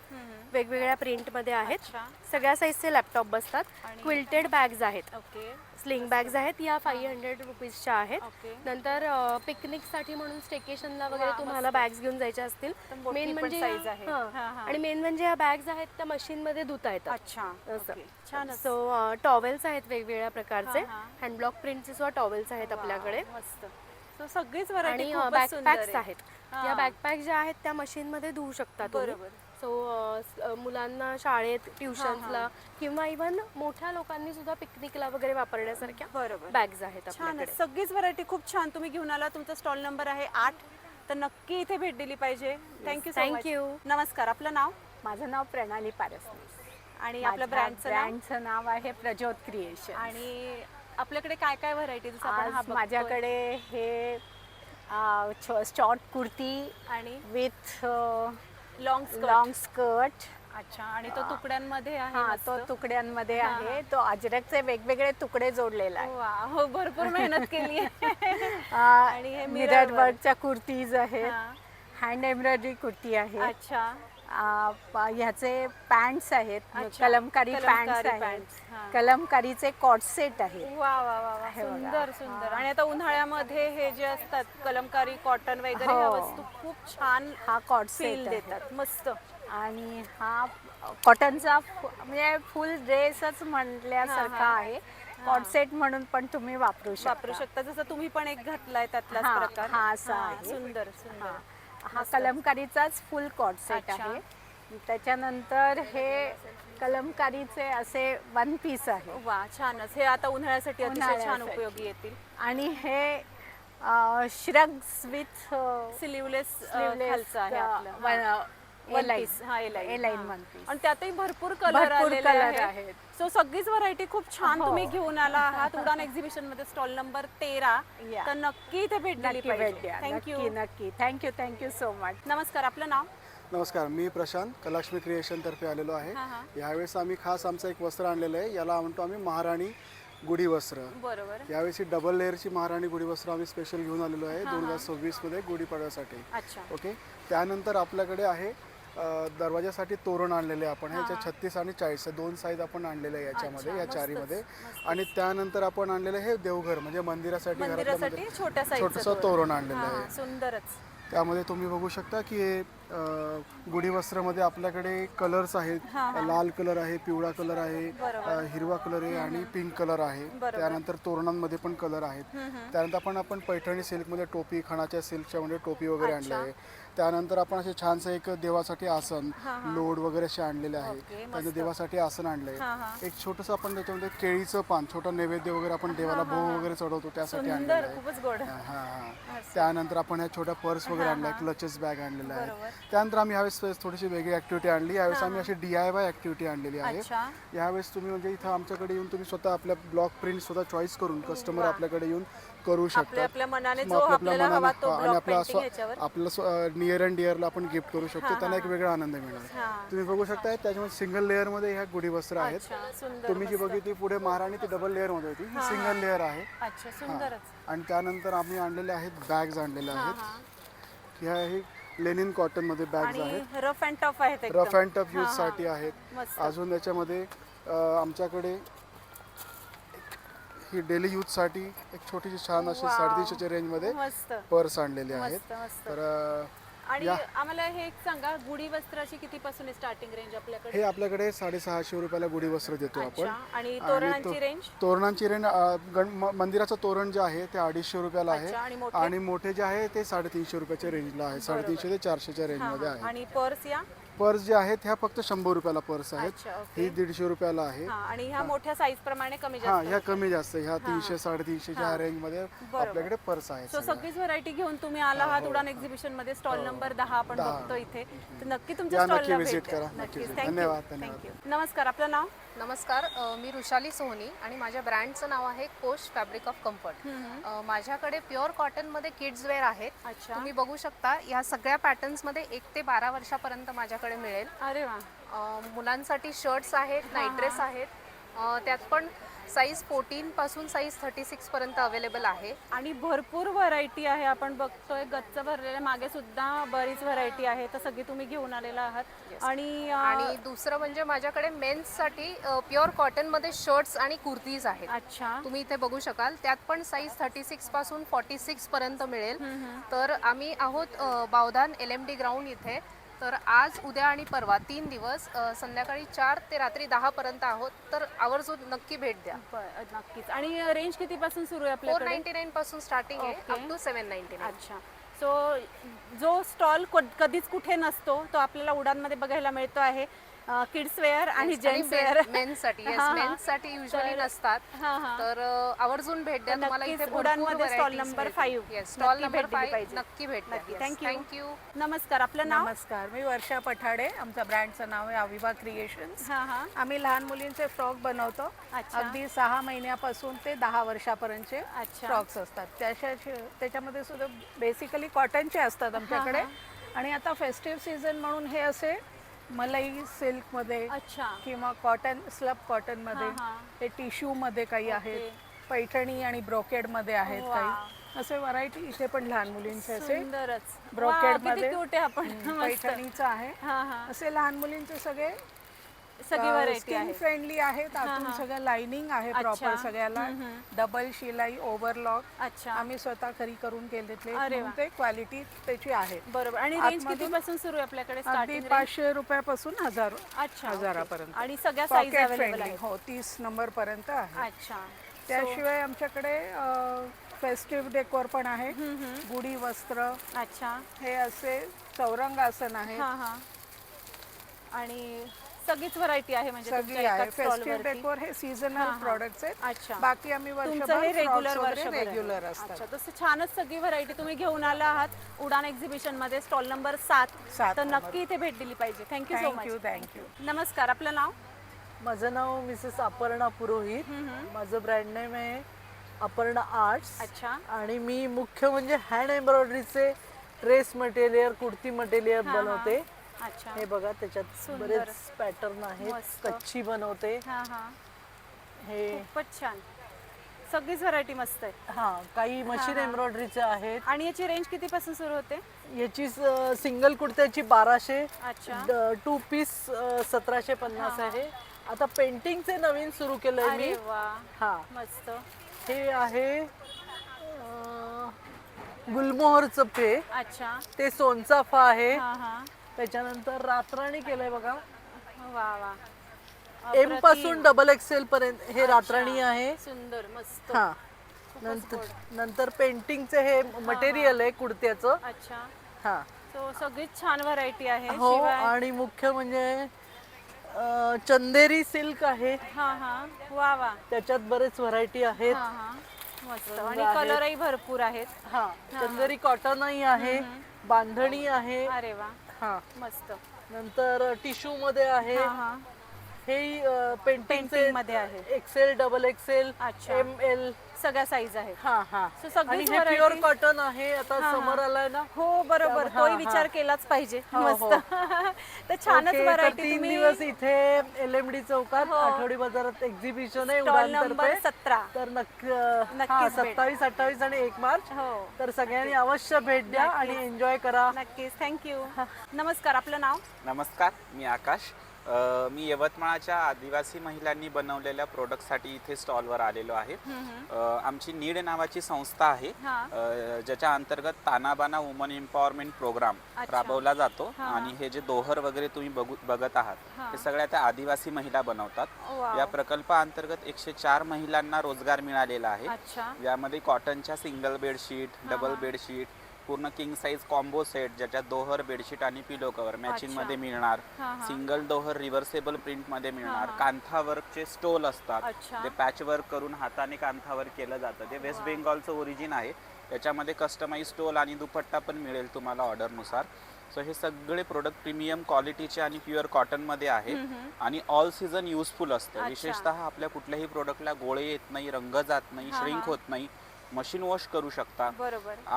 वेगवेगळ्या प्रिंट मध्ये आहेत. अच्छा. सगळ्या साईजचे लॅपटॉप बसतात. आणि- क्विल्टेड बॅग्स आहेत. ओके. स्लिंग बॅग्स आहेत, या 500 रुपीजच्या आहेत. ओके. नंतर पिकनिकसाठी म्हणून स्टेकेशनला वगैरे वा, तुम्हाला बॅग्स घेऊन जायच्या असतील. तर मोठी मेन पण म्हणजे size आहे. हां. हां, हां. आणि मेन म्हणजे या बॅग्स आहेत त्या मशीन मध्ये धुता येतात. अच्छा. असं. ओके. छानच. सो टॉवेल्स आहेत वेगवेगळ्या प्रकारचे. हां, हां. हँडब्लॉक प्रिंटचे सुद्धा टॉवेल्स आहेत आपल्याकडे. वा, मस्त. So, सगळीच व्हरायटी आणि खूपच सुंदर बॅकपॅक्स आहे. आहेत. हां. या बॅकपॅक ज्या आहेत त्या मशीन मध्ये धुवू शकता तुम्ही. बरोबर. सो मुलांना शाळेत, ट्युशन्सला किंवा इव्हन मोठ्या लोकांनी सुद्धा पिकनिकला वगैरे वापरण्यासारख्या बरोबर. बॅग्स आहेत छान आपल्याकडे. सगळीच व्हरायटी खूप छान तुम्ही घेऊन आला. तुमचा स्टॉल नंबर आहे 8. तर नक्की इथे भेट दिली पाहिजे. Thank you so much. Thank you. नमस्कार, आपलं नाव? माझं नाव प्रणाली पारसनीस. आणि आपल्या ब्रँडचं नाव? ब्रँडचं नाव आहे प्रज्योत क्रिएशन. आणि आपल्याकडे काय काय व्हरायटी जसं आपण हा आज बघतोय. माझ्याकडे हे शॉर्ट कुर्ती आणि विथ लॉंग लॉंग स्कर्ट. अच्छा. आणि तो तुकड्यांमध्ये आहे हा, मस्त. तो तुकड्यांमध्ये हा, आहे. तो अजरकचे वेगवेगळे तुकडे जोडलेला आहे. वा, हो भरपूर मेहनत केली आहे. आणि हे मिरर mirror work. वर्कच्या कुर्तीज आहेत. हा. हँड एम्ब्रॉयडरी कुर्ती आहे. अच्छा. ह्याचे पॅन्ट्स आहेत. अच्छा. कलमकारी पॅन्ट्स कलमकारी आहेत. pants. हा. कलमकारीचे कॉट सेट आहे. वा वा वा वा. हे बघा. सुंदर सुंदर. आणि आता उन्हाळ्यामध्ये हे जे असतात कलमकारी कॉटन वगैरे ह्या हो. वस्तू खूप छान हा कॉट फील सेट देतात. मस्त. आणि हा कॉटनचा म्हणजे फुल ड्रेसच म्हटल्यासारखा आहे. कॉट सेट म्हणून पण तुम्ही वापरू शकता. जसं तुम्ही पण एक घातलाय त्यातलाच हा, प्रकार. हा असा हा, आहे. सुंदर सुंदर. हा कलमकारीचाच फुल कॉट सेट अच्छा. आहे. त्याच्यानंतर हे कलमकारीचे असे वन पीस आहे. वा, छानच. हे आता उन्हाळ्यासाठी अतिशय छान उन्हाळ्यासाठी. उपयोगी येतील. आणि हे श्रग्स विथ स्लीवलेस खालचं आहे आपलं. One piece. हा, A-line हा. one piece. आणि त्यातही भरपूर कलर भरपूर आलेले कलर आहेत. आहेत. सो सगळीच व्हरायटी खूप छान हो. तुम्ही घेऊन आला आहात उडान एक्झिबिशन मध्ये स्टॉल नंबर 13. या. तर नक्की इथे भेट दिली नक्की भेट पाहिजे. द्या. थँक्यू. नक्की नक्की. Thank you so much. नमस्कार, आपलं नाव? नमस्कार, मी प्रशांत कलाक्ष्मी क्रिएशनतर्फे आलेलो आहे. हा, हा. यावेळेस आम्ही खास आमचं एक वस्त्र आणलेलं आहे. याला म्हणतो आम्ही महाराणी गुढी वस्त्र. बरोबर. यावेळेस ही डबल लेअरची महाराणी गुढी वस्त्र आम्ही स्पेशल घेऊन आलेलो आहे 2026 मध्ये गुढीपाडव्यासाठी. अच्छा. ओके. त्यानंतर आपल्याकडे आहे दरवाजासाठी तोरण आणलेले आपण. ह्याच्या 36 आणि 40 दोन साईज आपण आणलेले आहे याच्यामध्ये, अच्छा, या मस्तच, चारीमध्ये. मस्तच. आणि त्यानंतर आपण आणलेले हे देवघर म्हणजे मंदिरासाठी मंदिरासाठी छोट्या size चं छोटंसं तोरण आणलेलं हा, आहे. सुंदरच. त्यामध्ये तुम्ही बघू शकता की गुढी वस्त्रामध्ये आपल्याकडे कलर्स आहेत. लाल कलर आहे, पिवळा कलर आहे, हिरवा कलर आहे आणि पिंक कलर आहे. त्यानंतर तोरणांमध्ये पण कलर आहेत. त्यानंतर आपण पैठणी सिल्कमध्ये टोपी, खणाच्या सिल्कच्या मध्ये टोपी वगैरे आणले आहे. त्यानंतर आपण असे छानसं एक देवासाठी आसन, लोड वगैरे असे आणलेले आहे. त्यानंतर देवासाठी आसन आणलंय. एक छोटंसं आपण त्याच्यामध्ये केळीचं पान, छोटा नैवेद्य वगैरे आपण देवाला भोग वगैरे चढवतो त्यासाठी आणलेलं आहे. खूपच गोड. त्यानंतर आपण ह्या छोट्या पर्स वगैरे आणल्या, क्लचेस बॅग आणलेला आहे. त्यानंतर आम्ही यावेळेस थोडीशी वेगळी ऍक्टिव्हिटी आणली. यावेळेस आम्ही अशी DIY ऍक्टिव्हिटी आणलेली आहे. यावेळेस तुम्ही म्हणजे इथं आमच्याकडे येऊन तुम्ही स्वतः आपल्या ब्लॉक प्रिंट स्वतः चॉईस करून कस्टमर आपल्याकडे येऊन करू शकतात. आपल्या मनाने जो मग आपल्याला हवा तो आणि ब्लॉक आपला पेंटिंग ह्याच्यावर. आपलं नियर अँड डिअरला आपण गिफ्ट करू शकतो. त्यांना एक वेगळा आनंद मिळणार. तुम्ही बघू शकता त्याच्यामध्ये सिंगल लेअर मध्ये ह्या गुढी वस्त्र आहेत. तुम्ही जी बघितली पुढे महाराणी ती डबल लेअर मध्ये होती, ही सिंगल लेअर आहे. अच्छा, सुंदरच. आणि त्यानंतर आम्ही आणलेले आहेत बॅग्स आणलेल्या आहेत. ह्या हे लेनिन कॉटन मध्ये बॅग्स आहेत. रफ अँड टफ आहेत एकदम. रफ अँड टफ यूज साठी आहेत. अजून त्याच्यामध्ये आमच्याकडे ही डेली यूज साठी एक छोटीशी छान अशी 350च्या रेंज मध्ये पर्स आणलेली आहेत. तर आणि आम्हाला हे एक सांगा, गुढी वस्त्राची कितीपासून स्टार्टिंग रेंज आपल्याकडे? हे आपल्याकडे 650 रुपयाला गुढी वस्त्र देतो आपण. आणि तोरणांची रेंज? तोरणांची रेंज मंदिराचं तोरण जे आहे ते 250 रुपयाला आहे. आणि मोठे जे आहे ते 350 रुपयाच्या रेंजला आहे. 350 ते 400च्या रेंज मध्ये आहे. आणि पर्स या पर्स जे आहेत ह्या फक्त 100 रुपयाला पर्स आहेत. ही 150 रुपयाला आहे. आणि ह्या मोठ्या साईज प्रमाणे कमी हा, ह्या कमी जास्त, ह्या 300 350 च्या रेंज मध्ये आपल्याकडे पर्स आहेत. सो सगळीच व्हरायटी घेऊन तुम्ही आला आहात उडान एक्झिबिशन मध्ये. स्टॉल नंबर 10 आपण बघतो इथे. तर नक्की तुमच्या स्टॉलला विजिट करा. धन्यवाद. नमस्कार, आपलं नाव? नमस्कार, मी रुशाली सोहनी आणि माझ्या ब्रँडचं नाव आहे कोश फॅब्रिक ऑफ कम्फर्ट. माझ्याकडे प्युअर कॉटनमध्ये किड्स वेअर आहेत. तुम्ही बघू शकता या सगळ्या पॅटर्न्समध्ये 1 ते 12 वर्षापर्यंत माझ्याकडे मिळेल. अरे वा. मुलांसाठी शर्ट्स आहेत, नाईट ड्रेस आहेत. त्यात पण साईज 14 पासून साईज 36 पर्यंत अवेलेबल आहे. आणि भरपूर व्हरायटी आहे. आपण बघतोय गच्च भरलेल्या मागे सुद्धा बरीच व्हरायटी आहे. तर सगळी तुम्ही घेऊन आलेला आहात. आणि दुसरं म्हणजे माझ्याकडे मेन्ससाठी प्युअर कॉटनमध्ये शर्ट्स आणि कुर्तीज आहेत. अच्छा, तुम्ही इथे बघू शकाल. त्यात पण साईज 36 पासून 46 पर्यंत मिळेल. तर आम्ही आहोत बावधान LMD ग्राउंड इथे. तर आज, उद्या आणि परवा 3 दिवस संध्याकाळी 4 ते रात्री 10 पर्यंत आहोत. तर आवर्जून नक्की भेट द्या. नक्कीच. आणि रेंज कितीपासून सुरू आहे आपल्याकडे? 499 पासून स्टार्टिंग आहे, अप टू 799. अच्छा. सो जो स्टॉल कधीच कुठे नसतो तो आपल्याला उडानमध्ये बघायला मिळतो आहे. किड्स वेअर आणि जेंट्स वेअर. मेन्ससाठी मेन्ससाठी युजली नसतात. तर आवर्जून भेट द्या. तुम्हाला इथे उडानमध्ये स्टॉल नंबर 5. स्टॉल नंबर 5 नक्की भेट द्या. थँक्यू. नमस्कार, आपलं नाव? नमस्कार, मी वर्षा पठाडे. आमच्या ब्रँडचं नाव आहे अविवा क्रिएशन्स. आम्ही लहान मुलींचे फ्रॉक बनवतो. अगदी 6 महिन्यापासून ते 10 वर्षापर्यंतचे फ्रॉक्स असतात. त्याच्यामध्ये सुद्धा बेसिकली कॉटनचे असतात आमच्याकडे. आणि आता फेस्टिव्ह सीझन म्हणून हे असे मलाई सिल्कमध्ये किंवा कॉटन, स्लब कॉटनमध्ये, हे टिश्यूमध्ये काही आहेत, पैठणी आणि ब्रोकेडमध्ये आहेत काही. असे व्हरायटी इथे पण लहान मुलींचे असे ब्रोकेडमध्ये, पैठणीचं आहे. असे लहान मुलींचे सगळे स्किन फ्रेंडली आहेत. आतून सगळं लाइनिंग आहे प्रॉपर सगळ्याला. डबल शिलाई, ओव्हरलॉक आम्ही स्वतः खरी करून केलेले. ते क्वालिटी त्याची आहे. बरोबर. आणि रेंज कितीपासून सुरू आहे आपल्याकडे? स्टार्टिंग 500 रुपयापासून 1000पर्यंत. आणि सगळ्या साईज अवेलेबल आहेत. हो, 30 नंबर पर्यंत आहे. अच्छा. त्याशिवाय आमच्याकडे फेस्टिव्ह डेकोर पण आहे. गुढी वस्त्र. अच्छा. हे असे चौरंगासन आहे. आणि सगळीच व्हरायटी आहे म्हणजे सगळी आहे. फेस्टिव्ह डेकोर हे सीझनल प्रोडक्ट्स आहेत. अच्छा. बाकी आम्ही वर्षभर रेग्युलर असतात. अच्छा, तसं छानच सगळी व्हरायटी तुम्ही घेऊन आला आहात उडान एक्झिबिशन मध्ये. Stall number 7. तर नक्की इथे भेट दिली पाहिजे. Thank you so much. थँक्यू. नमस्कार, आपलं नाव? माझं नाव मिसेस अपर्णा पुरोहित. माझं ब्रँड नेम आहे अपर्णा आर्ट्स. अच्छा. आणि मी मुख्य म्हणजे हँड एम्ब्रॉयडरीचे ड्रेस मटेरियल, कुर्ती मटेरियल बनवते. हे बघा, त्याच्यात बरेच पॅटर्न आहेत. कच्ची बनवते. हे खूपच छान. सगळीच व्हरायटी मस्त आहे. काही मशीन एम्ब्रॉयडरीचे आहेत. आणि याची रेंज कितीपासून सुरू होते? याची सिंगल कुर्त्याची 1200. अच्छा. 2 पीस 1750 आहे. आता पेंटिंगचे नवीन सुरू केलंय मी. मस्त. हे आहे गुलमोहरचं पे, अच्छा. ते सोनचाफा आहे. हा हा. त्याच्यानंतर रातराणी केलंय बघा. वा वा. एम पासून डबल एक्सेल पर्यंत हे रातराणी आहे. सुंदर मस्त. हा. नंतर पेंटिंगचे हे मटेरियल आहे कुर्त्याचं. अच्छा. हा. तो सगळीच छान व्हरायटी आहे. हो, आणि मुख्य म्हणजे चंदेरी सिल्क आहे. हा हा. वा वा. त्याच्यात बरेच व्हरायटी आहेत. हा हा. मस्त. आणि कलरही भरपूर आहेत. हा. चंदेरी कॉटनही आहे, बांधणी आहे. अरे वा. हा. मस्त. नंतर टिश्यू मध्ये आहे. हे पेंटिंग मध्ये आहे. एक्सेल, डबल एक्सेल, ML सगळ्या साईज आहेत. हा हा. आणि हे प्युअर कॉटन आहे. आता समर आलाय ना. हो बरोबर. तोही विचार केलाच पाहिजे. मस्त. तर छानच व्हरायटी. 3 दिवस इथे LMD चौकात आठवडी बाजारात एक्झिबिशन आहे नंबर 17. तर नक्की 27, 28 आणि 1 मार्च. तर सगळ्यांनी अवश्य भेट द्या आणि एन्जॉय करा. नक्कीच. थँक्यू. नमस्कार, आपलं नाव? नमस्कार, मी आकाश. मी यवतमाळच्या आदिवासी महिलांनी बनवलेल्या प्रोडक्टसाठी इथे स्टॉलवर आलेलो आहे. आमची नीड नावाची संस्था आहे, ज्याच्या अंतर्गत तानाबाना वुमन एम्पॉवरमेंट प्रोग्राम राबवला जातो. आणि हे जे दोहर वगैरे तुम्ही बघत आहात हे सगळ्या त्या आदिवासी महिला बनवतात. या प्रकल्पाअंतर्गत 104 महिलांना रोजगार मिळालेला आहे. यामध्ये कॉटनच्या सिंगल बेडशीट, डबल बेडशीट, पूर्ण किंग साइज कॉम्बो सेट ज्याच्यात दोहर बेडशीट आणि पिलो कव्हर मॅचिंग मध्ये मिळणार, सिंगल दोहर रिव्हर्सेबल प्रिंट मध्ये मिळणार, कांथा वर्कचे स्टोल असतात, ते पॅच वर्क करून हाताने कांथा वर्क केलं जातं. ते वेस्ट बेंगॉलचं ओरिजिन आहे. त्याच्यामध्ये कस्टमाइज स्टोल आणि दुपट्टा पण मिळेल तुम्हाला ऑर्डरनुसार. सो हे सगळे प्रोडक्ट प्रीमियम क्वालिटीचे आणि प्युअर कॉटनमध्ये आहेत आणि ऑल सीझन युजफुल असतं. विशेषतः आपल्या कुठल्याही प्रोडक्टला गोळे येत नाही, रंग जात नाही, श्रिंक होत नाही, मशीन वॉश करू शकता.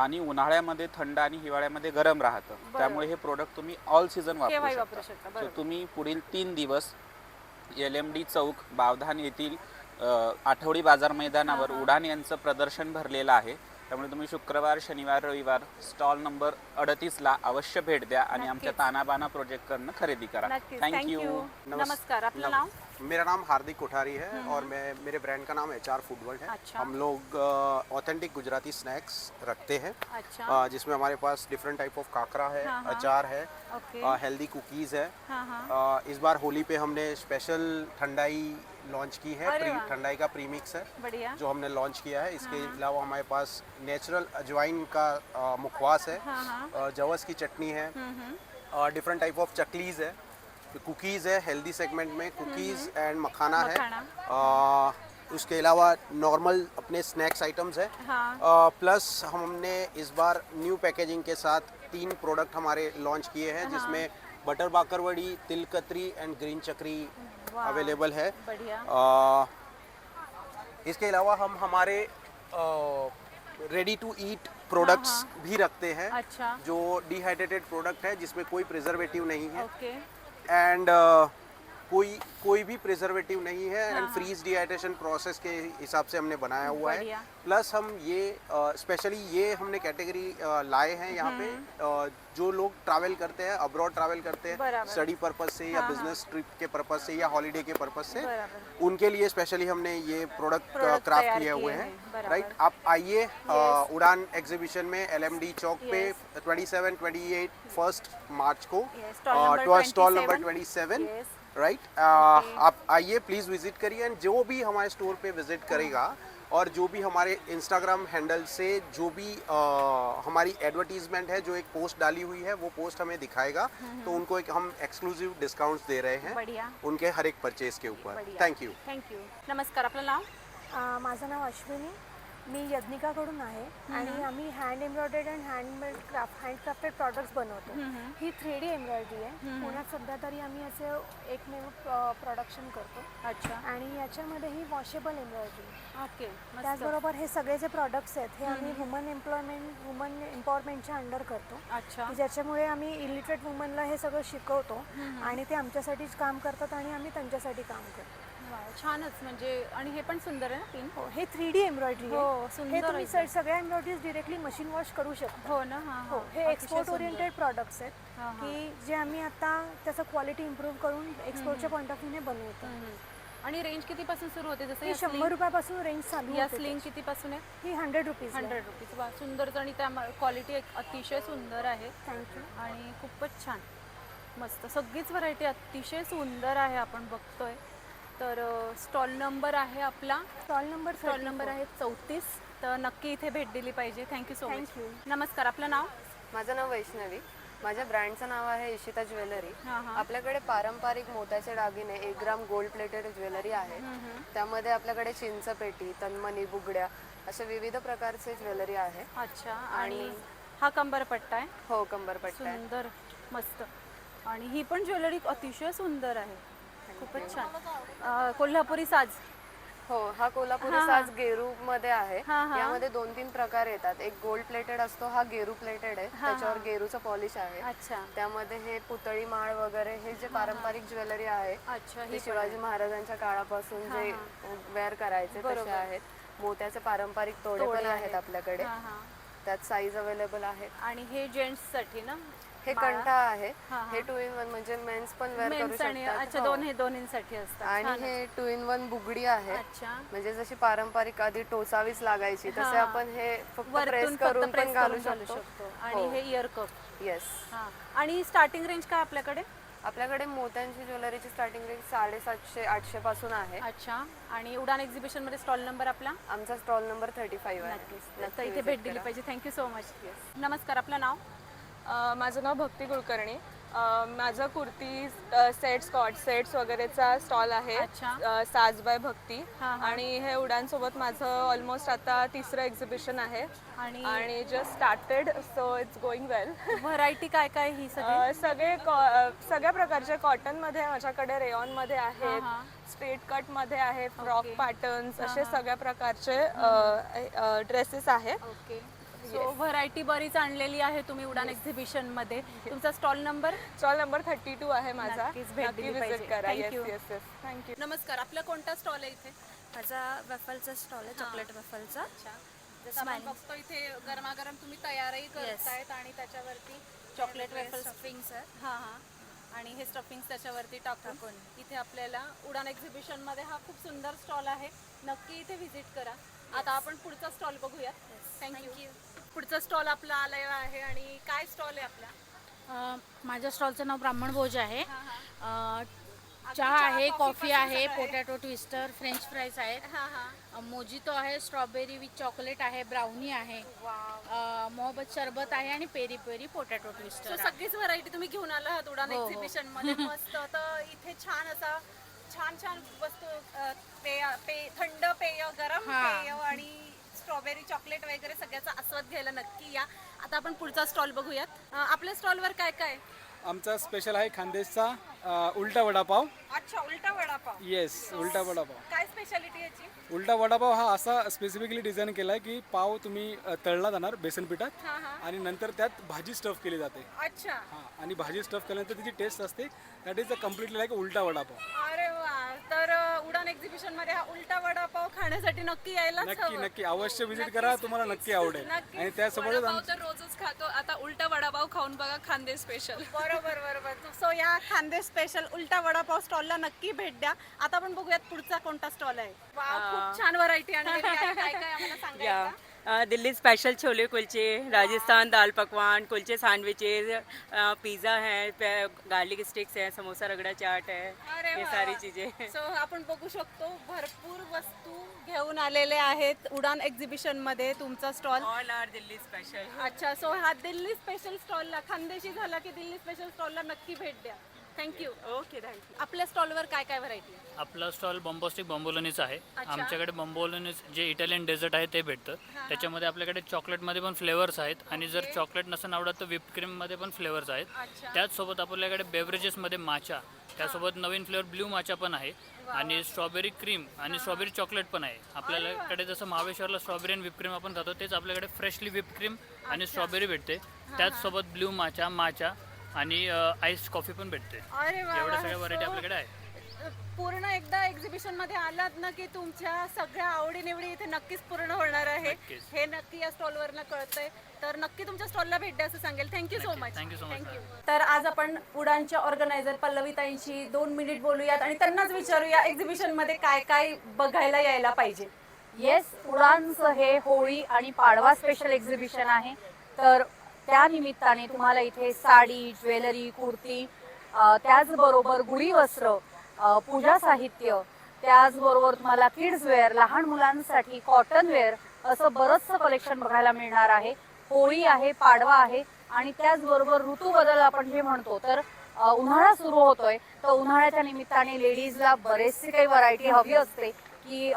आणि उन्हाळ्यामध्ये थंड आणि हिवाळ्यामध्ये गरम राहतं. त्यामुळे हे प्रोडक्ट तुम्ही ऑल सीझन वापरू शकता. सो तुम्ही पुढील 3 दिवस LMD चौक बावधान येथील आठवडी बाजार मैदानावर उडान यांचं प्रदर्शन भरलेलं आहे. त्यामुळे तुम्ही शुक्रवार, शनिवार, रविवार स्टॉल नंबर 38 ला अवश्य भेट द्या आणि आमच्या तानाबाना प्रोजेक्ट कडनं खरेदी करा. थँक्यू. नमस्कार, आपलं नाव? मेरा नाम हार्दिक कोठारी है और मेरे ब्रांड का नाम HR फूड वर्ल्ड है. हम लोग ऑथेंटिक गुजराती स्नैक्स रखते हैं, जिसमें हमारे पास डिफरेंट टाइप ऑफ काकरा है, अचार है, हेल्दी कुकीज़ है. इस बार होली पे हमने स्पेशल ठंडाई लॉन्च की है. ठंडाई का प्रीमिक्स है जो हमने लॉन्च किया है. इसके अलावा हमारे पास नेचुरल अजवाइन का मुखवास है, जवस की चटनी है, डिफरेंट टाइप ऑफ चकलीज़ है, कुकीज़ है हेल्दी सेगमेंट में, कुकीज़ एंड मखाना है. उसके अलावा नॉर्मल अपने स्नैक्स आइटम्स है. प्लस हमने इस बार न्यू पैकेजिंग के साथ 3 प्रोडक्ट हमारे लॉन्च किए हैं, जिसमें बटर बाकरवड़ी, तिल कतरी एंड ग्रीन चक्री अवेलेबल है. इसके अलावा हम हमारे रेडी टू ईट प्रोडक्ट्स भी रखते हैं. जो डिहाइड्रेटेड प्रोडक्ट है जिसमें कोई प्रिजर्वेटिव नहीं है एंड कोई भी प्रिजर्वेटिव नहीं है एंड फ्रीज डिहाइड्रेशन प्रोसेस के हिसाब से हमने बनाया हुआ है. प्लस हम ये स्पेशली ये हमने कैटेगरी लाए हैं यहाँ पे जो लोग ट्रैवल करते हैं, अब्रॉड ट्रैवल करते हैं स्टडी पर्पस से या बिजनेस ट्रिप के पर्पस से या हॉलीडे के पर्पस से, उनके लिए स्पेशली हमने ये प्रोडक्ट क्राफ्ट किए हुए हैं. राइट, आप आइए उड़ान एग्जीबिशन में LMD चौक पे 27, 28, 1 मार्च को स्टॉल नंबर 27. राइट, आप आइए प्लीज़ विजिट करिए. एंड जो भी हमारे स्टोर पे विजिट करेगा और जो भी हमारे इंस्टाग्राम हैंडल से जो भी हमारी एडवर्टीजमेंट है, जो एक पोस्ट डाली हुई है, वो पोस्ट हमें दिखाएगा तो उनको एक हम एक्सक्लूसिव डिस्काउंट्स दे रहे हैं उनके हर एक परचेज के ऊपर. थँक्यू. नमस्कार, आपलं नाव? माझं नाव अश्विनी. मी यज्ञिकाकडून आहे आणि आम्ही hand embroidered and handcrafted products बनवतो. ही 3D एम्ब्रॉयडरी आहे. पुण्यात सध्या तरी आम्ही असे एकमेव प्रोडक्शन करतो. आणि याच्यामध्ये ही वॉशेबल एम्ब्रॉयडरी. त्याचबरोबर हे सगळे जे प्रॉडक्ट्स आहेत हे आम्ही वुमन एम्पॉवरमेंटच्या अंडर करतो, ज्याच्यामुळे आम्ही इलिटरेट वुमनला हे सगळं शिकवतो आणि ते आमच्यासाठीच काम करतात आणि आम्ही त्यांच्यासाठी काम करतो. छानच. म्हणजे आणि हे पण सुंदर आहे ना पिन. हे 3D एम्ब्रॉयडरी आहे. हे तुम्ही सगळ्या एम्ब्रॉयडरीज डिरेक्टली मशीन वॉश करू शकता. हो ना. हो, हे एक्सपोर्ट ओरिएंटेड प्रॉडक्ट्स आहेत की जे आम्ही आता त्याचं क्वालिटी इम्प्रूव्ह करून एक्सपोर्टच्या पॉईंट ऑफ व्ह्यूने बनवतो. आणि रेंज कितीपासून सुरू होते? जसं ही 100 रुपयापासून रेंज चालू या होते. स्लिंग कितीपासून आहे? ही 100 रुपीज 100 रुपीज. वा, सुंदर आणि त्या क्वालिटी अतिशय सुंदर आहे. थँक्यू. आणि खूपच छान, मस्त. सगळीच व्हरायटी अतिशय सुंदर आहे आपण बघतोय. तर स्टॉल नंबर आहे आपला, स्टॉल नंबर आहे 34. तर नक्की इथे भेट दिली पाहिजे. Thank you so much. नमस्कार, आपलं नाव? माझं नाव वैष्णवी. माझ्या ब्रँडचं नाव आहे इशिता ज्वेलरी. आपल्याकडे पारंपरिक मोत्याचे दागिने 1 ग्राम गोल्ड प्लेटेड ज्वेलरी आहे. त्यामध्ये आपल्याकडे चिंचपेटी, तन्मणी, बुगड्या असे विविध प्रकारचे ज्वेलरी आहे. अच्छा. आणि हा कंबरपट्टा आहे? हो, कंबरपट्टा आहे. सुंदर, मस्त. आणि ही पण ज्वेलरी अतिशय सुंदर आहे, खूपच छान. कोल्हापुरी साज? हो, हा कोल्हापुरी साज गेरू मध्ये आहे. यामध्ये 2-3 प्रकार येतात. एक गोल्ड प्लेटेड असतो, हा गेरू प्लेटेड आहे, त्याच्यावर गेरूचं पॉलिश आहे. अच्छा. त्यामध्ये हे पुतळी माळ वगैरे हे जे पारंपरिक ज्वेलरी आहे, अच्छा, शिवाजी महाराजांच्या काळापासून जे वेअर करायचे तसे आहेत. मोत्याचे पारंपरिक तोडे पण आहेत आपल्याकडे, त्यात साईज अवेलेबल आहे. आणि हे जेंट्स साठी ना? हे कंठा आहे. हे 2 in 1 म्हणजे मेन्स पण वेअर करू शकतात. अच्छा, दोन्हीसाठी असतात. आणि हे 2 in 1 बुगडी आहे. अच्छा. म्हणजे जशी पारंपरिक आधी टोचावीच लागायची तसे आपण हे फक्त प्रेस करून पण घालू शकतो. आणि हे इयर कप? येस. आणि स्टार्टिंग रेंज काय आपल्याकडे? आपल्याकडे मोत्यांची ज्वेलरीची स्टार्टिंग रेंज 750-800 पासून आहे. अच्छा. आणि उडान एक्झिबिशन मध्ये स्टॉल नंबर आपला? आमचा स्टॉल नंबर 35 आहे. तर इथे भेट दिली पाहिजे. Thank you so much. नमस्कार, आपलं नाव? माझं नाव भक्ती कुलकर्णी. माझं कुर्ती सेट्स, कॉट सेट्स वगैरेचा स्टॉल आहे. साज बाय भक्ती. आणि हे उडानसोबत माझं ऑलमोस्ट आता 3रं एक्झिबिशन आहे आणि just started, so it's going well. Variety काय काय ही? सगळ्या प्रकारचे कॉटनमध्ये माझ्याकडे, रेयॉनमध्ये आहेत, स्ट्रेट कटमध्ये आहे, फ्रॉक पॅटर्न्स, असे सगळ्या प्रकारचे ड्रेसेस आहेत. ओके. सो व्हरायटी बरीच आणलेली आहे तुम्ही उडान एक्झिबिशन मध्ये. तुमचा स्टॉल नंबर? स्टॉल नंबर 32 आहे माझा. नक्की विजिट करा. थँक्यू. नमस्कार, आपला कोणता स्टॉल आहे इथे? माझा वेफलचा स्टॉल आहे, चॉकलेट वेफलचा. जसं आपण बघतो इथे गरमागरम तुम्ही तयारही करतायत आणि त्याच्यावरती चॉकलेट वेफल स्टफिंग्स आहेत. आणि हे स्टफिंग्स त्याच्यावरती टाकून इथे आपल्याला उडान एक्झिबिशन मध्ये हा खूप सुंदर स्टॉल आहे. नक्की इथे व्हिजिट करा. आता आपण पुढचा स्टॉल बघूया. थँक्यू. पुढचा स्टॉल आपला आलेला आहे. आणि काय स्टॉल आहे आपला? माझ्या स्टॉलचं नाव ब्राह्मण भोज आहे. चहा आहे, कॉफी आहे, पोटॅटो ट्विस्टर, फ्रेंच फ्राईज आहेत, मोजितो आहे, स्ट्रॉबेरी विथ चॉकलेट आहे, ब्राउनी आहे, मोहब्बत शरबत आहे आणि पेरी पेरी पोटॅटो ट्विस्टर. सगळीच व्हरायटी तुम्ही घेऊन आला आहात उडान एक्झिबिशन मध्ये. मस्त. तर इथे छान असा छान वस्तू, थंड पेय, गरम पेय आणि स्ट्रॉबेरी, चॉकलेट वगैरे सगळ्याचा आस्वाद घ्यायला नक्की या. आता आपण पुढचा स्टॉल बघूयात. आपल्या स्टॉलवर काय काय? आमचा स्पेशल आहे खानदेशचा उलटा वडापाव. अच्छा, उलटा वडापाव. येस, उलटा वडापाव. काय स्पेशालिटी याची? उलटा वडापाव हा असा स्पेसिफिकली डिझाईन केला आहे की पाव तुम्ही तळला जाणार बेसन पिठात आणि नंतर त्यात भाजी स्टफ केली जाते. अच्छा. आणि भाजी स्टफ केल्यानंतर त्याची टेस्ट असते. That is a completely like उलटा वडापाव. अरे वा. तर उडान एक्झिबिशन मध्ये हा उलटा वडापाव खाण्यासाठी नक्की यायला नक्की अवश्य विजिट करा, तुम्हाला नक्की आवडेल. आणि त्यासोबतच तर रोजच खातो, आता उलटा वडापाव खाऊन बघा, खानदेश स्पेशल. बरोबर. सो या खानदेश स्पेशल उलटा वडापाव स्टॉलला नक्की भेट द्या. आता आपण बघूयात पुढचा कोणता स्टॉल आहे. खूप छान व्हरायटी आणलेली आहे. काय काय आम्हाला सांगायचं? दिल्ली स्पेशल छोले कुलचे, राजस्थान दाल पकवान, कुलचे सैंडविचेस, पिज़्ज़ा है, गार्लिक स्टिक्स है, समोसा रगड़ा चाट है, ये सारी चीज़ें. सो आपण बघू शकतो भरपूर वस्तू घेऊन आलेले आहेत उडान एक्झिबिशन मध्ये. तुमचा stall all are Delhi special. अच्छा. सो हा दिल्ली स्पेशल स्टॉलला, खानदेशी झाला की दिल्ली स्पेशल स्टॉलला नक्की भेट द्या. थँक्यू. Okay, thank you. आपल्या स्टॉलवर काय काय व्हरायटी? आपला स्टॉल बॉम्बॉस्टिक बॉम्बोलोनीच आहे. आमच्याकडे बॉम्बोलोनीज जे इटालियन डेझर्ट आहे ते भेटतं. त्याच्यामध्ये आपल्याकडे चॉकलेटमध्ये पण फ्लेवर्स आहेत आणि जर चॉकलेट नसेल आवडत तर व्हिप क्रीममध्ये पण फ्लेवर्स आहेत. त्याचसोबत आपल्याकडे बेवरेजेसमध्ये माचा, त्यासोबत नवीन फ्लेवर ब्ल्यू माचा पण आहे आणि स्ट्रॉबेरी क्रीम आणि स्ट्रॉबेरी चॉकलेट पण आहे. आपल्याकडे जसं महाबळेश्वरला स्ट्रॉबेरी आणि व्हिप क्रीम आपण खातो तेच आपल्याकडे फ्रेशली व्हिप क्रीम आणि स्ट्रॉबेरी भेटते. त्याचसोबत ब्ल्यू माचा आणि आईस कॉफी पण भेटते. एवढ्या सगळ्या व्हरायटी आपल्याकडे आहे. पूर्ण एकदा एक्झिबिशन मध्ये आलात ना की तुमच्या सगळ्या आवडीनिवडी इथे नक्कीच पूर्ण होणार आहे. हे नक्की या स्टॉलवरनं कळतंय. तर नक्की तुमच्या स्टॉलला भेट द्या असं सांगेल. Thank you so much. Thank you so much. तर आज आपण उडानच्या ऑर्गनायझर पल्लवीताईंशी 2 मिनिट बोलूयात आणि त्यांनाच विचारूया एक्झिबिशन मध्ये काय काय बघायला यायला पाहिजे. येस, उडानचं हे होळी आणि पाडवा स्पेशल एक्झिबिशन आहे. तर त्या निमित्ताने तुम्हाला इथे साडी, ज्वेलरी, कुर्ती, त्याचबरोबर गुढी वस्त्र, पूजा साहित्य, त्याचबरोबर तुम्हाला किड्स वेअर, लहान मुलांसाठी कॉटन वेअर असं बरंचसं कलेक्शन बघायला मिळणार आहे. होळी आहे, पाडवा आहे आणि त्याचबरोबर ऋतू बदल आपण जे म्हणतो, तर उन्हाळा सुरू होतोय, तर उन्हाळ्याच्या निमित्ताने लेडीजला बरेचसे काही व्हरायटी हवी असते की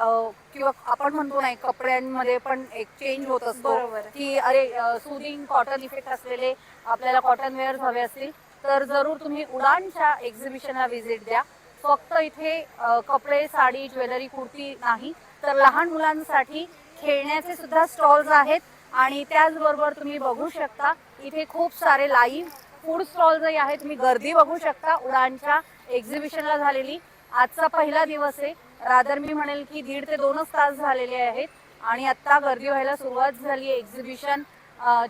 किंवा आपण म्हणतो नाही कपड्यांमध्ये पण एक चेंज होत असतो की अरे सुदिंग कॉटन इफेक्ट असलेले आपल्याला कॉटन वेअर हवे असतील तर जरूर तुम्ही उडानच्या एक्झिबिशनला व्हिजिट द्या. फक्त इथे कपडे, साडी, ज्वेलरी, कुर्ती नाही तर लहान मुलांसाठी खेळण्याचे सुद्धा स्टॉल्स आहेत आणि त्याचबरोबर तुम्ही बघू शकता इथे खूप सारे लाईव्ह फूड स्टॉल्सही आहेत. तुम्ही गर्दी बघू शकता उडानच्या एक्झिबिशनला झालेली. आजचा पहिला दिवस आहे, रादर मी म्हणेल की 1.5 ते 2 तास झालेले आहेत आणि आत्ता गर्दी व्हायला सुरुवात झाली आहे. एक्झिबिशन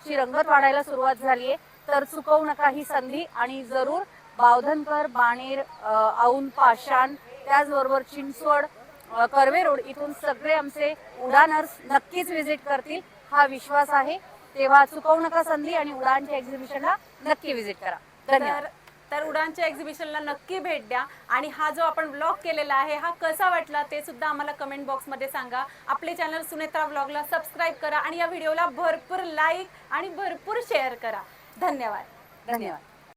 ची रंगत वाढायला सुरुवात झाली आहे. तर चुकवू नका ही संधी आणि जरूर बावधनकर, बाणेर, औंध, पाषाण, त्याचबरोबर चिंचवड, कर्वे रोड इथून सगळे आमचे उडानर्स नक्कीच व्हिजिट करतील हा विश्वास आहे. तेव्हा चुकवू नका संधी आणि उडानच्या एक्झिबिशनला नक्की व्हिजिट करा. धन्यवाद. तर उडानच्या एक्झिबिशनला नक्की भेट द्या आणि हा जो आपण ब्लॉग केलेला आहे हा कसा वाटला ते सुद्धा आम्हाला कमेंट बॉक्समध्ये सांगा. आपले चॅनल सुनेत्रा व्लॉगला सबस्क्राईब करा आणि या व्हिडिओला भरपूर लाईक आणि भरपूर शेअर करा. धन्यवाद. धन्यवाद.